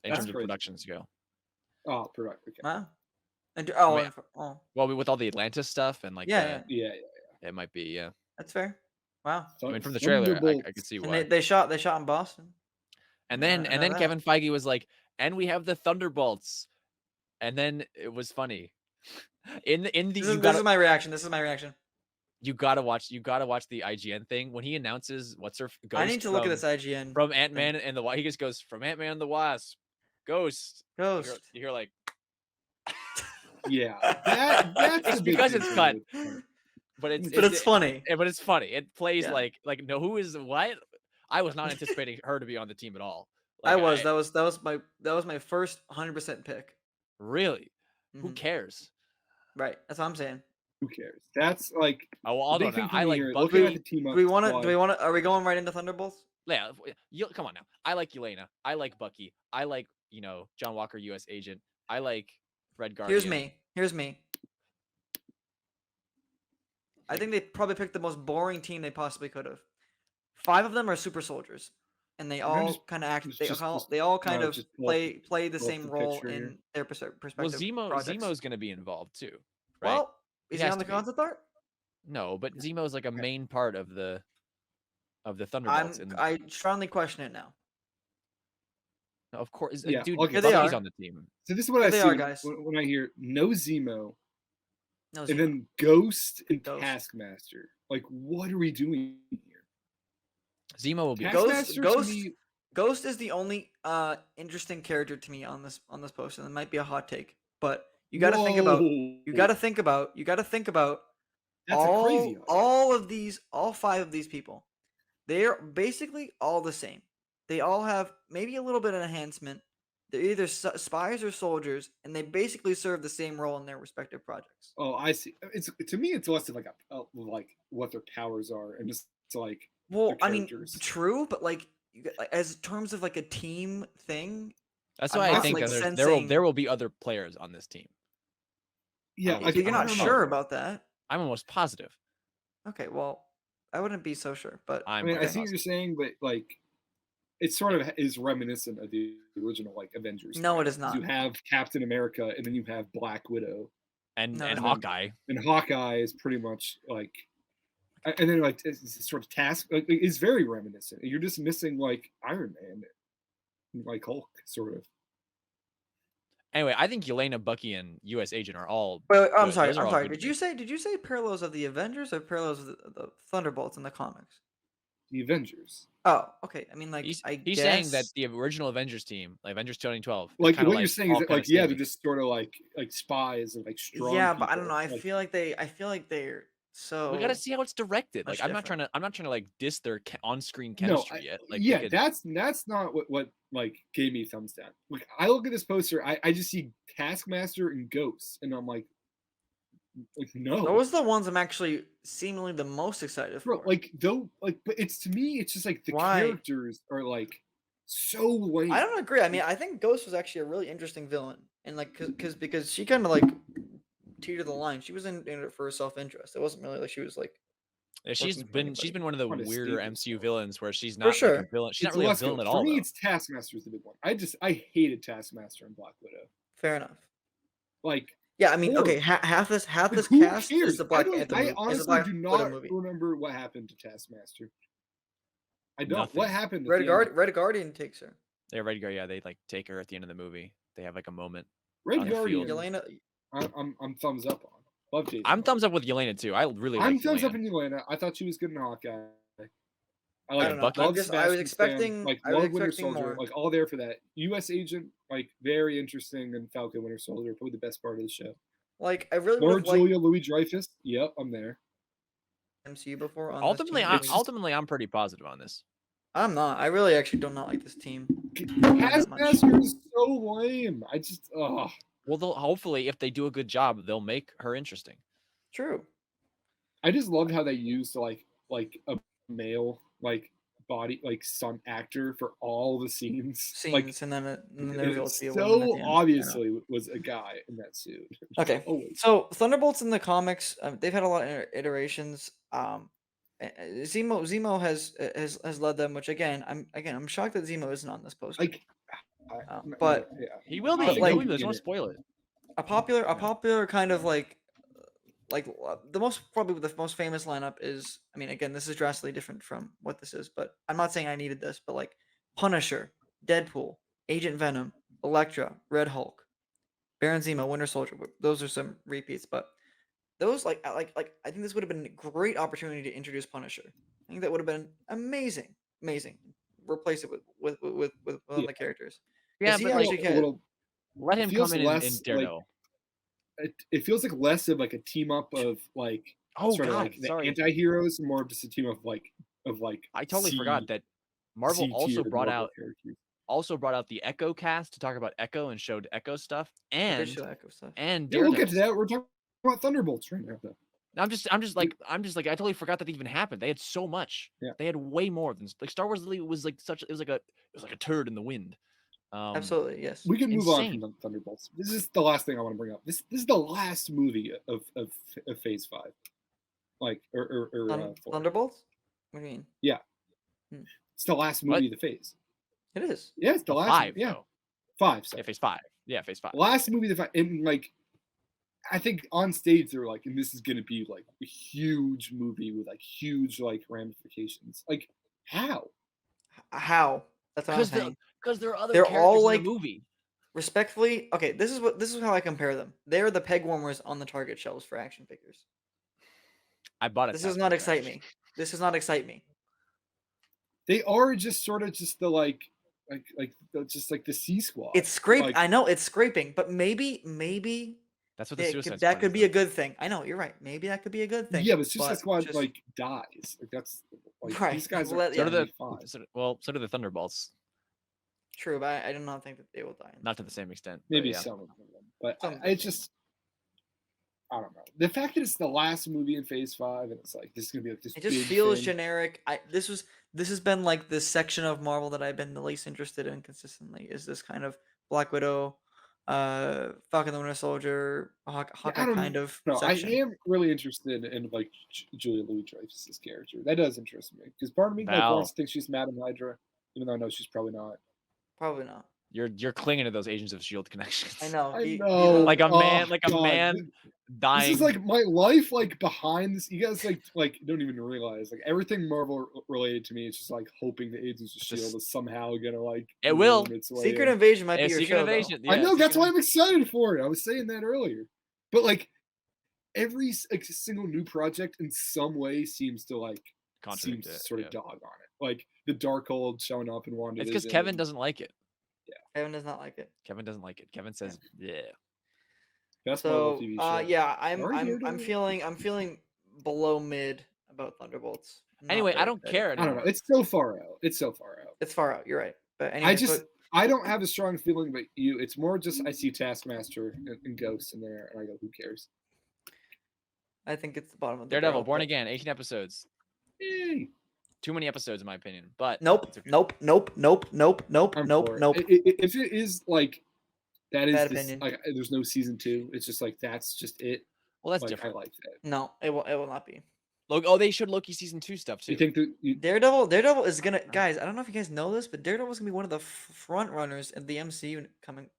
That's terms of crazy. productions go. oh, product. Okay. Wow. And mean, oh, Well, with all the Atlantis stuff and like Yeah, Yeah. it might be that's fair. Wow. I mean, from the trailer, I Thunderbolts. could see And why. they shot in Boston. And Yeah, then I know that. Kevin Feige was like, and we have the Thunderbolts. And then it was funny. In the This is my reaction. This is my reaction. you gotta watch the IGN thing when he announces what's her Ghost I need to look at this IGN. from Ant-Man and the Wasp. He just goes from Ant-Man and the Wasp, Ghost. Ghost. You hear like Yeah. That's It's a big because thing it's for cut. me. but it's But it's funny. but it's funny. It plays Yeah. like no, who is what? I was not anticipating her to be on the team at all. I Like, was. That was my first 100% pick. really. Who Mhm. cares? Right. That's what I'm saying. who cares? That's like Oh, well, the I'll big go thing now. for I me like here. Bucky. Looking at the team up. Do we want to? squad, Do we want to? Are we going right into Thunderbolts? Yeah, come on now. I like Yelena. I like Bucky. I like John Walker, U.S. Agent. I like Red Guardian. Here's me. Here's me. I think they probably picked the most boring team they possibly could have. 5 of them are super soldiers, and they all just- kind of act. just- They just- all just- they all kind no, of just pull up play the pull up same the role picture here. in their Well, perspective projects. Zemo's going to be involved too, right? Well, He is he has on the to be. concept art? No, but Zemo is like a main part of the Thunderbolts. And I strongly question it now. of course, Yeah, dude, okay, Here they Bucky's are. on the team. So this is what Here I they see are, guys. when I hear no Zemo No, and Zemo. then Ghost and Ghost. Taskmaster. Like, what are we doing here? Zemo will be. Taskmaster to Ghost- me- Ghost is the only interesting character to me on this poster. And it might be a hot take, but you got to think about. You got to think about. You got to think about That's a crazy. all 5 of these people. They're basically all the same. They all have maybe a little bit of enhancement. They're either spies or soldiers, and they basically serve the same role in their respective projects. Oh, I see. It's to me, it's less of like like what their powers are, and just like Well, their I mean, characters. true, but like as terms of like a team thing, That's I'm why I not, think like, that sensing- there will be other players on this team. Yeah, Okay, like, you're I not don't know. sure about that. I'm almost positive. Okay, well, I wouldn't be so sure, but I I'm mean, I very see what you're positive. saying, but like, it sort of is reminiscent of the original like Avengers. No, it thing. is not. You have Captain America, and then you have Black Widow, And No, and no. Hawkeye. and Hawkeye is pretty much like, and then like it's sort of task like is very reminiscent. You're just missing like Iron Man, and, like Hulk, sort of. Anyway, I think Yelena, Bucky, and U.S. Agent are all. Wait, I'm good. sorry. Those are I'm all sorry. good Did to you me. say parallels of the Avengers or parallels of the Thunderbolts in the comics? The Avengers. Oh, okay. I mean, like, He's I he's guess saying that the original Avengers team, like Avengers 2012, is Like kinda what you're saying is all that kinda like yeah, they're samey. just sort of like spies and like strong. yeah, but I don't people. know. I Like, feel like they're so. We gotta see how it's directed. much Like I'm not trying to like diss their on-screen chemistry yet. Like they yeah, could- that's not what like gave me thumbs down. Like I look at this poster, I just see Taskmaster and Ghost, and I'm like no, Those are the ones I'm actually seemingly the most excited for. bro, like though, like but it's to me, it's just like the Why? characters are like so lame. I don't agree. I mean, I think Ghost was actually a really interesting villain, and like, because she kind of like teetered the line. She was in it for her self-interest. It wasn't really like she was like. Yeah, working for she's anybody. been one of the Trying to weirder save MCU herself. villains where she's For not like a sure. villain. She's not It's really a less villain good. at all. For me, though. it's Taskmaster's the big one. I hated Taskmaster and Black Widow. Fair enough. Like Yeah, I mean, okay, Horrible. half this like, cast who is cares? the Black Panther I movie. Is the honestly Black do Widow not movie. remember what happened to Taskmaster. I don't. Nothing. What happened? at Red the end? Red Guardian takes her. They're ready to go. Yeah, they like take her at the end of the movie. They have like a moment. Red on the field. Guardian. Yelena, I'm thumbs up on. Love Jason. I'm thumbs up with Yelena too. I really I'm like thumbs up Yelena. in Yelena. I thought she was good in Hawkeye. I I like don't know. Bucky. I'm love just, I was Sebastian Stan, expecting. like I was love Winter expecting Soldier, more. like all there for that. U.S. Agent, like very interesting, and Falcon Winter Soldier, probably the best part of the show. Like, I really Laura would have liked Julia Louis Dreyfus, yep, I'm there. MCU before. On Ultimately, this team. ultimately, I'm pretty positive on this. I'm not. I really actually do not like this team. that much. Taskmaster is so lame. I just, oh, Well, they'll hopefully, if they do a good job, they'll make her interesting. True. I just loved how they used like a male like body like some actor for all the scenes. Like Scenes, and then they it reveal it to be a woman at the so end. obviously was a guy in that suit. Okay. Oh, So Thunderbolts in the comics, they've had a lot of iterations. Zemo has led them, which I'm shocked that Zemo isn't on this poster. like, but yeah. He will be. Like, He like- will be. Just want to spoil it. a popular kind of like the most famous lineup is, I mean, again, this is drastically different from what this is, but I'm not saying I needed this, but like Punisher, Deadpool, Agent Venom, Elektra, Red Hulk, Baron Zemo, Winter Soldier. Those are some repeats, but those I think this would have been a great opportunity to introduce Punisher. I think that would have been amazing. Replace it with one of the characters. Yeah, he but actually like, can- let him feels come in less and like- Daredevil. It feels like less of like a team up of like Oh sort of God, like the sorry. anti-heroes, more of just a team of like I totally C- forgot that Marvel C-tier also brought Marvel out characters. the Echo cast to talk about Echo and showed Echo stuff They did and show Echo stuff. and Yeah, we'll get to Daredevil. that. We're talking about Thunderbolts right now, though. I'm just like I totally forgot that even happened. They had so much. Yeah. They had way more than like Star Wars. Literally was like it was like a turd in the wind. Absolutely, yes. We can move on Insane. from the Thunderbolts. This is the last thing I want to bring up. This is the last movie of Phase 5, like or 4. Thunderbolts? What do you mean? Yeah, Hmm. it's the last What? movie of the Phase. It is. Yeah, it's the last. 5 Yeah, though. 5. Yeah, Sorry. Phase 5. Yeah, Phase 5. Last movie of the 5, and like, I think on stage they're like, and this is gonna be like a huge movie with like huge like ramifications. Like, how? How? That's what I'm Because saying. there are other They're characters all, in like- the movie. Respectfully, okay, this is how I compare them. They're the peg warmers on the Target shelves for action figures. I bought it. This does not excite me. This does not excite me. They are just sort of just the just like the C Squad. It's scraping. Like, I know it's scraping, but maybe That's what the Suicide that Squad could is, be a though. good thing. I know you're right. Maybe that could be a good thing. yeah, but Suicide but Squad just- like dies. Like that's like Right, these guys are let- So yeah. do the fine. so do the Thunderbolts. True, but I do not think that they will die. Not to the same extent. but Maybe yeah. some of them, but Some of I them. just I don't know. The fact that it's the last movie in Phase 5 and it's like this is gonna be like this. It just big feels thing. generic. This has been like the section of Marvel that I've been the least interested in consistently. Is this kind of Black Widow, Falcon the Winter Soldier, Hawkeye don't kind of No, I section. am really interested in like Julia Louis-Dreyfus's character. That does interest me because part of me like Val. wants to think she's Madame Hydra, even though I know she's probably not. Probably not. You're clinging to those Agents of Shield connections. I know. I he know. does. Like a man, Oh, God. dying. This is like my life, like behind this. You guys like don't even realize like everything Marvel related to me is just like hoping the Agents of Just- Shield is somehow gonna like It will. worm its way Secret in. Invasion might Yeah, be your Secret show, though. Invasion. I yeah, know that's Secret why I'm excited for it. I was saying that earlier, but like every like, single new project in some way seems to like Contradict seems it, to sort of yeah. dog on it. Like the Darkhold showing up in WandaVision. It's because Kevin doesn't like it. Kevin does not like it. Kevin doesn't like it. Kevin says, "Yeah." Best Marvel So TV show. yeah, Or I'm Daredevil. feeling below mid about Thunderbolts. I'm not Anyway, I very don't excited. care I don't know. anymore. It's so far out. It's so far out. It's far out. You're right. But anyway, I don't have a strong feeling about you. It's more just I see Taskmaster and Ghost in there, and I go, who cares? I think it's the bottom of the Daredevil, barrel, Born but- Again, 18 episodes. Yay. Too many episodes, in my opinion. But Nope. it's okay. Nope. I'm Nope. for it. Nope. If it is like that is Bad this, opinion. like there's no season 2. It's just like that's just it. Well, that's Like different. I like that. No, it will not be. Oh, they showed Loki season 2 stuff too. You think that you, Daredevil is gonna, guys. I don't know if you guys know this, but Daredevil is gonna be one of the front runners in the MCU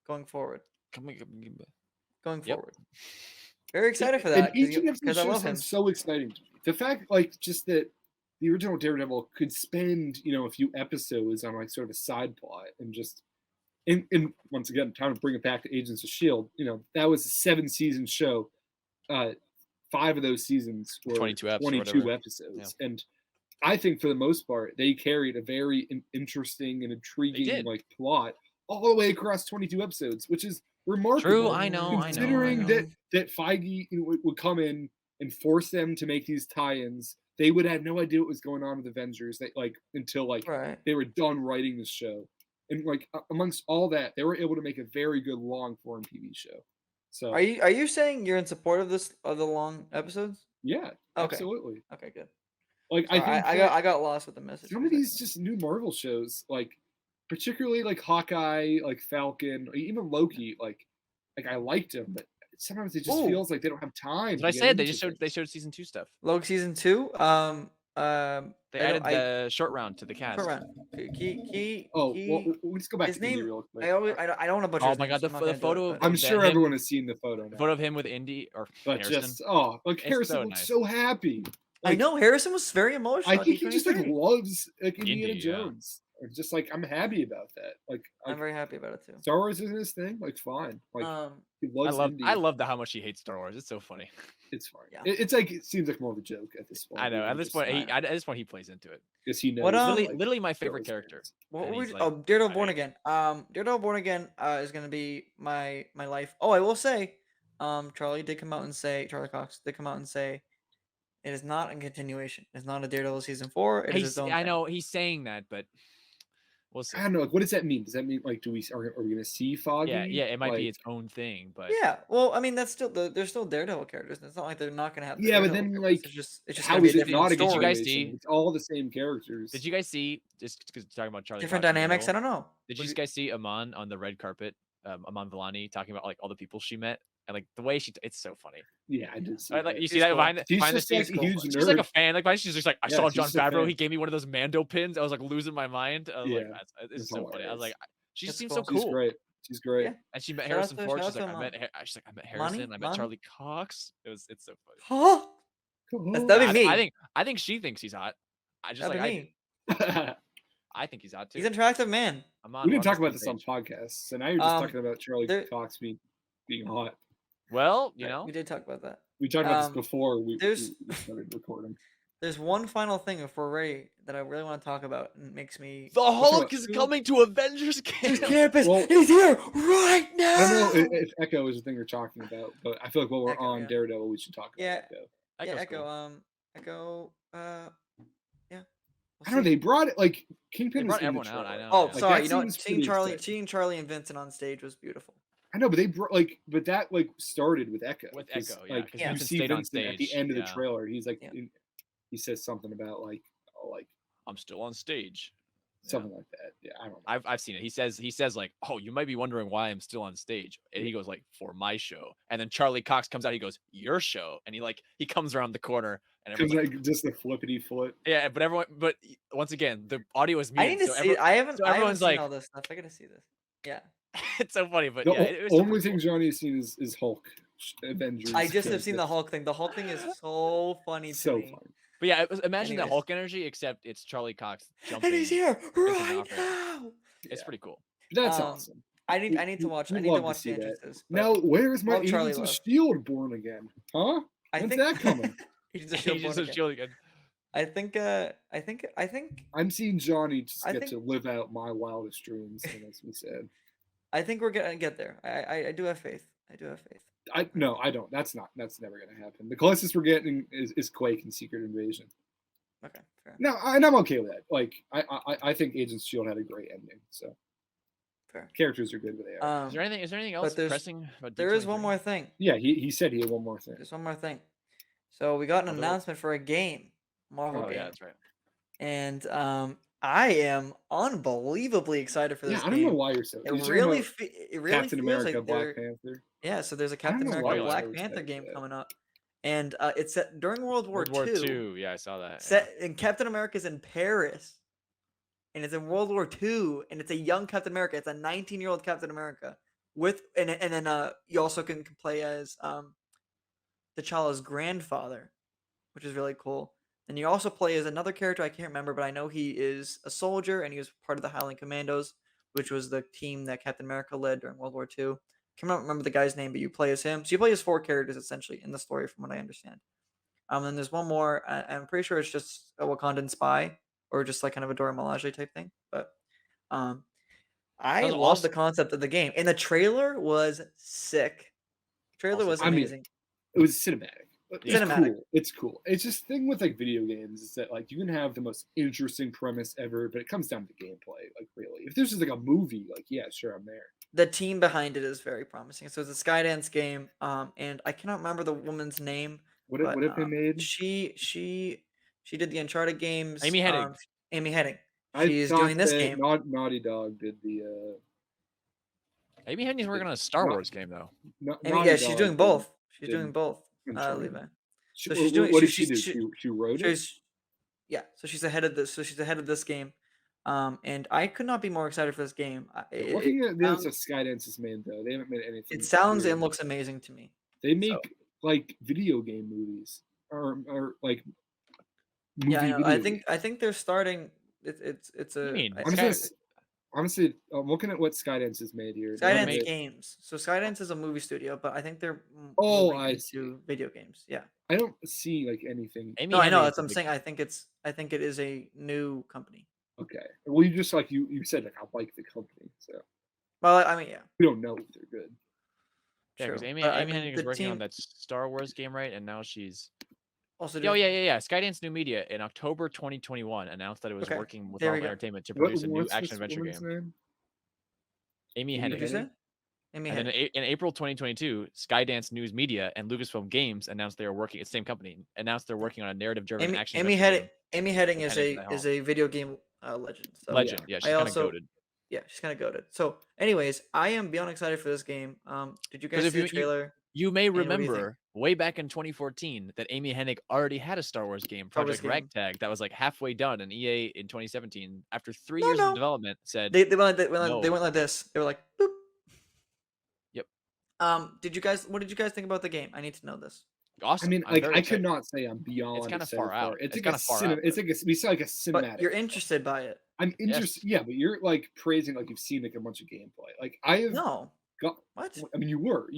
going forward. Going Yep. forward. Very excited for and that each and every because I show love him. sounds so exciting to me. The fact, like, just that the original Daredevil could spend, a few episodes on like sort of a side plot and just, and once again, time to bring it back to Agents of Shield. That was a 7-season show. 5 of those seasons were 22 eps or 22 whatever. episodes, and I think for the most part they carried a very interesting and intriguing did. like plot all the way across 22 episodes, which is remarkable. True, I know. Considering that Feige would come in and force them to make these tie-ins, they would have no idea what was going on with Avengers. Until Right. they were done writing the show, and like amongst all that, they were able to make a very good long-form TV show. So Are you saying you're in support of the long episodes? yeah, Okay. absolutely. Okay, good. Like Sorry, I think I got lost with the message. some for a of these second. just new Marvel shows, like particularly like Hawkeye, like Falcon, or even Loki, like I liked them, but sometimes it just Ooh. feels like they don't have time. That's what I to get said. They into just showed things. season 2 stuff. Loki season 2. They I added don't- the short round to the cast. Short round. Key. Oh, well, let's go back his to Indy name- real quick. I don't want to butcher. Oh his my name, God, so the I'm not gonna do it, photo but- of I'm that sure him- everyone has seen the photo. The Now. photo of him with Indy But Harrison. like Harrison so looks nice. so happy. I Like, know Harrison was very emotional. I at think he just like D23. loves like Indiana Indy, yeah. Jones. Or just like I'm happy about that. Like I'm very happy about it too. Star Wars isn't his thing. Like fine. Like he loves Indy. I love how much he hates Star Wars. It's so funny. It's fine. Yeah. It's like it seems like more of a joke at this point. I know. At Even this just- point, I know. at this point, he plays into it. because he knows. What, Literally my Star favorite Wars character. fans. What And were he's we, like, Daredevil I Born hate Again. Daredevil Born Again is gonna be my life. Oh, I will say, Charlie Cox did come out and say it is not a continuation. It's not a Daredevil season 4. It is its own I thing. know he's saying that, but We'll see. I don't know. Like, what does that mean? Does that mean like, are we gonna see Foggy? Yeah, it might be Like, its own thing, but Yeah, well, I mean, that's still they're still Daredevil characters. It's not like they're not gonna have. The yeah, but Daredevil then characters. like, It's just how gonna be a is it different not a Did you guys continuation? see- It's all the same characters. did you guys see, just because talking about Charlie different Cox in dynamics. I general, don't know. did What you do guys see Aman on the red carpet? Aman Vellani talking about like all the people she met and like the way it's so funny. Yeah, I did see Like that. you see She's that cool. behind She's the just like scenes. a huge She's like a nerd. fan. Like she's just like, I Yeah, saw she's John just a Favreau. fan. He gave me one of those Mando pins. I was like losing my mind. I was like, Yeah, it's it's so funny. I was like, hilarious. she That's just seems cool. so cool. She's great. She's great. Yeah. And she met Shout out Harrison to- Ford. shout She's out like, to she's like, I met Harrison. I met Money? Charlie Cox. It's so funny. Huh? That'd be me. I think she thinks he's hot. I just That'd like be I, me. I think he's hot too. He's an attractive man. Aman, We didn't we're talk on the about this same on page. podcasts, so now you're just Um, talking about Charlie there- Cox being hot. Well, you Right, know, we did talk about that. We talked about Um, this before we there's- started recording. There's one final thing before Ray that I really want to talk about, and it makes me. the Hulk is Who- coming to Avengers His Camp. campus. Well, He's here right now. I don't know if Echo is the thing you're talking about, but I feel like while we're Echo, on yeah. Daredevil, we should talk about Yeah. Echo. Yeah, Echo's Echo. cool. Echo. Yeah. I don't know. They brought it like Kingpin. They was brought in the everyone out, I trailer. know. Oh, Like, that sorry. You know what? seems pretty exciting. Seeing Charlie and Vincent on stage was beautiful. I know, but they brought like, but that like started with Echo. With 'cause, Echo, yeah, like 'cause you Vincent see stayed on Vincent at the stage, end of the yeah. trailer. He's like, Yeah. he says something about like I'm still on stage. Yeah. something like that. Yeah, I don't know. I've seen it. He says like, oh, you might be wondering why I'm still on stage. And he goes like, for my show. And then Charlie Cox comes out. He goes, your show. And he comes around the corner and Because everyone's like, like just the flippity flip. yeah. But once again, the audio is I muted. need to so see. I haven't. so I haven't everyone's seen like- all this stuff. I gotta see this. Yeah. it's so funny. But The yeah, it was super only thing cool. Johnny has seen is Hulk Avengers. I just have because seen the that's Hulk thing. The Hulk thing is so funny to So me. funny. But yeah, imagine that Anyways. Hulk energy, except it's Charlie Cox jumping. And he's here right off it. now. It's Yeah. pretty cool. That's Um, awesome. I need to watch. I we'd need to love to watch see the that. entrances. but Now, where's my love Charlie Agents of Love. Shield born again? Huh? I When's think that coming? Agents of Shield. Agents born of again. Shield again. I think. I'm seeing Johnny just I get think- to live out my wildest dreams, and as we said. I think we're gonna get there. I do have faith. I do have faith. No, I don't. That's never gonna happen. The closest we're getting is Quake and Secret Invasion. Okay, fair. No, and I'm okay with that. Like, I think Agents of Shield had a great ending. So Fair. characters are good where they are. Is there anything else there's- pressing about There is one D23? more thing. Yeah, he said he had one more thing. There's one more thing. So we got an Although- announcement for a game, Marvel Oh game, yeah, that's right. and I am unbelievably excited for this Yeah, I don't know game. why you're so. It you're talking really, about it really Captain feels America, like Black they're Panther. yeah. So there's a I don't Captain know America why you're Black so Panther excited game for that. coming up, and it's set during World War World War II. II. Yeah, I saw that. Set and Captain America's in Paris, and it's in World War II, and it's a young Captain America. It's a 19-year-old Captain America with and then you also can play as T'Challa's grandfather, which is really cool. And you also play as another character I can't remember, but I know he is a soldier and he was part of the Howling Commandos, which was the team that Captain America led during World War II. Cannot remember the guy's name, but you play as him. So you play as 4 characters essentially in the story, from what I understand. And there's one more. I'm pretty sure it's just a Wakandan spy, or just like kind of a Dora Milaje type thing. But I Sounds love awesome. the concept of the game, and the trailer was sick. Trailer Also, was I mean, amazing. It was cinematic. It's Cinematic. cool. It's cool. It's just thing with like video games is that like you can have the most interesting premise ever, but it comes down to gameplay. Like really, if this is like a movie, like yeah, sure, I'm there. The team behind it is very promising. So it's a Skydance game, and I cannot remember the woman's name. What But, have they made? She did the Uncharted games. Amy Hennig. Amy Hennig. I She's thought doing this that game. Naughty Dog did the. Amy Henny's working on a Star Not- Wars game though. Amy, Naughty yeah, she's Dog doing did both. She's did doing both. Uncharted. Levi. She, So she's doing- What did she- she do? she- She wrote it. She's yeah. So she's ahead of this. So she's ahead of this game. And I could not be more excited for this game. Looking at this, sounds- Skydance has made though. They haven't made anything. It sounds weird. and looks amazing to me. They make like video game movies or like. Movie Yeah, I know. video I think they're starting. It's a. mean? I- It's games. Honestly, I'm looking at what Skydance has made here. They Skydance made- Games. So Skydance is a movie studio, but I think they're Oh, moving I into video games. Yeah. I don't see like anything. Amy No, I know. Hennig That's is what I'm a saying. I think it is a new company. Okay. Well, you just like you said like I like the company, so Well, I mean, yeah. we don't know if they're good. Yeah, because True. Amy But, I Amy mean, Hennig the is working on team- that Star Wars game, right? And now she's Also, Oh yeah. Skydance New Media in October 2021 announced that it was Okay, working with there we Marvel go. Entertainment to What- produce a new what's action this adventure woman's game. name? Amy Amy What'd you Hennig. Hennig? say? Amy And then Hennig. in April 2022, Skydance News Media and Lucasfilm Games announced they were working. It's the same company announced they're working on a narrative-driven action Amy adventure Hennig. game. Amy Hennig with is Hennig at the a video game legend. So Legend. Yeah, she's I kind of also goated. yeah, she's kind of goated. So, anyways, I am beyond excited for this game. Did you guys Because see if the trailer? you may what do you think? remember way back in 2014 that Amy Hennig already had a Star Wars game, Star Wars Project game. Ragtag, that was like halfway done, and EA in 2017, after 3 No, years no. of development, said They went like, no. they went like this. They were like, boop. Yep. What did you guys think about the game? I need to know this. Awesome. I mean, I'm like very I excited. could not say I'm beyond. kinda excited far for out. it. It's It's like kinda far out, it's like we saw like a cinematic. But you're interested by it. I'm interested. Yes. Yeah, but you're like praising like you've seen like a bunch of gameplay. Like I have No. got. What? I mean, you were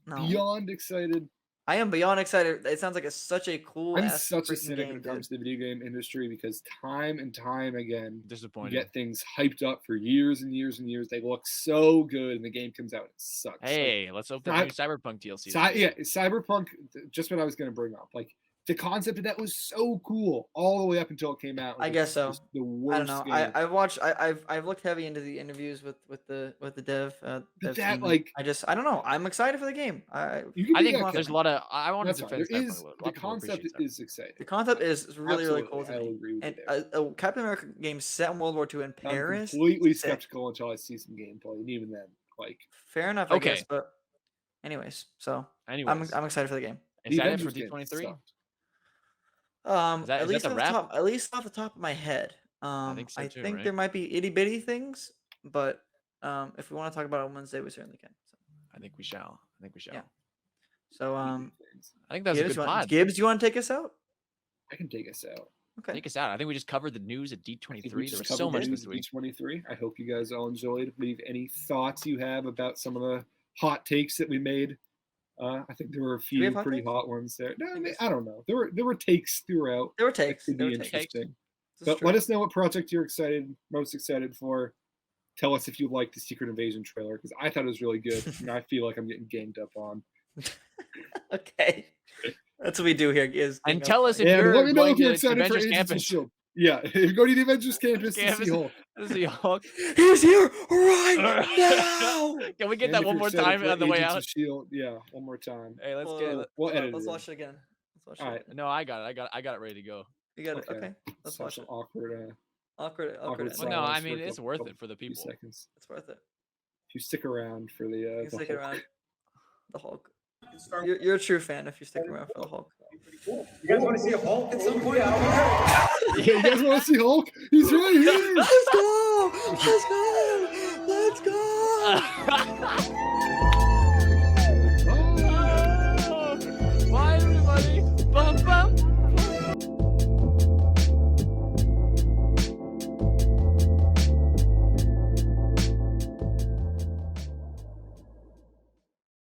No. beyond excited. I am beyond excited. It sounds like it's such a cool. I'm ass such a freaking cynic game, when it comes dude. to the video game industry because time and time again, you Disappointed. get things hyped up for years and years and years. They look so good, and the game comes out and it sucks. Like, Hey, let's open the new Cyberpunk DLC. yeah, Cyberpunk. Just what I was going to bring up. Like the concept of that was so cool all the way up until it came out. I guess so. The I worst don't know. game. I've watched. I've looked heavy into the interviews with the dev. But dev that, team. like- I don't know. I'm excited for the game. You can I be think okay. there's a lot of. I want to That's fine. defend There Cyberpunk is a little. A lot the of people concept appreciate Cyberpunk. is exciting. the concept is really really Absolutely, cool to I will me. agree with And you there. a Captain America game set in World War II in I'm Paris. completely sick. skeptical until I see some gameplay, and even then, like Fair enough, I Okay. guess. But anyways, so Anyways, I'm excited for the game. the is that it for Avengers game D23? sucked. Is that the wrap? At least off the top of my head. think so too, think right? there might be itty bitty things, but if we want to talk about it on Wednesday, we certainly can. So, I think we shall. Yeah. so I think that was a good pod. Gibbs, you want to take us out? I can take us out. Okay. Take us out. I think we just covered the news at I think we D23. There just was covered so the much news this of week. D23. I hope you guys all enjoyed. Leave any thoughts you have about some of the hot takes that we made. I think there were a we few have hot pretty takes? hot ones there. No, I mean, guess I don't know. There were takes throughout. There were That takes. could There be were takes. interesting. This is But let true. us know what project you're most excited for. Tell us if you like the Secret Invasion trailer because I thought it was really good, and I feel like I'm getting ganged up on. Okay. That's what we do here. Is And gang up tell us fight. if And you're let me know going if you're to excited for Avengers Agents of Campus. Shield. Yeah, if you go to the Avengers campus to Campus. see Hulk. This is the Hulk. He's here right now. Can we get And that if one you're more excited time for on the way Agents out? of Shield, yeah, one more time. Hey, let's Hold get on, it. We'll hold on, edit let's it in. watch it again. Let's watch it. Alright. again. No, I got it. I got it ready to go. You got it. Okay. Okay. Let's Such watch an it. awkward Awkward. awkward ending. Well, no, I silence mean for a it's couple- worth it for the few people. seconds. It's worth it. If you stick around for the You can the stick Hulk. around. The Hulk. You're a true fan if you stick around for the Hulk. You guys want to see a Hulk at some point? Yeah. Yeah, you guys want to see Hulk? He's right here. Let's go! Let's go! Let's go!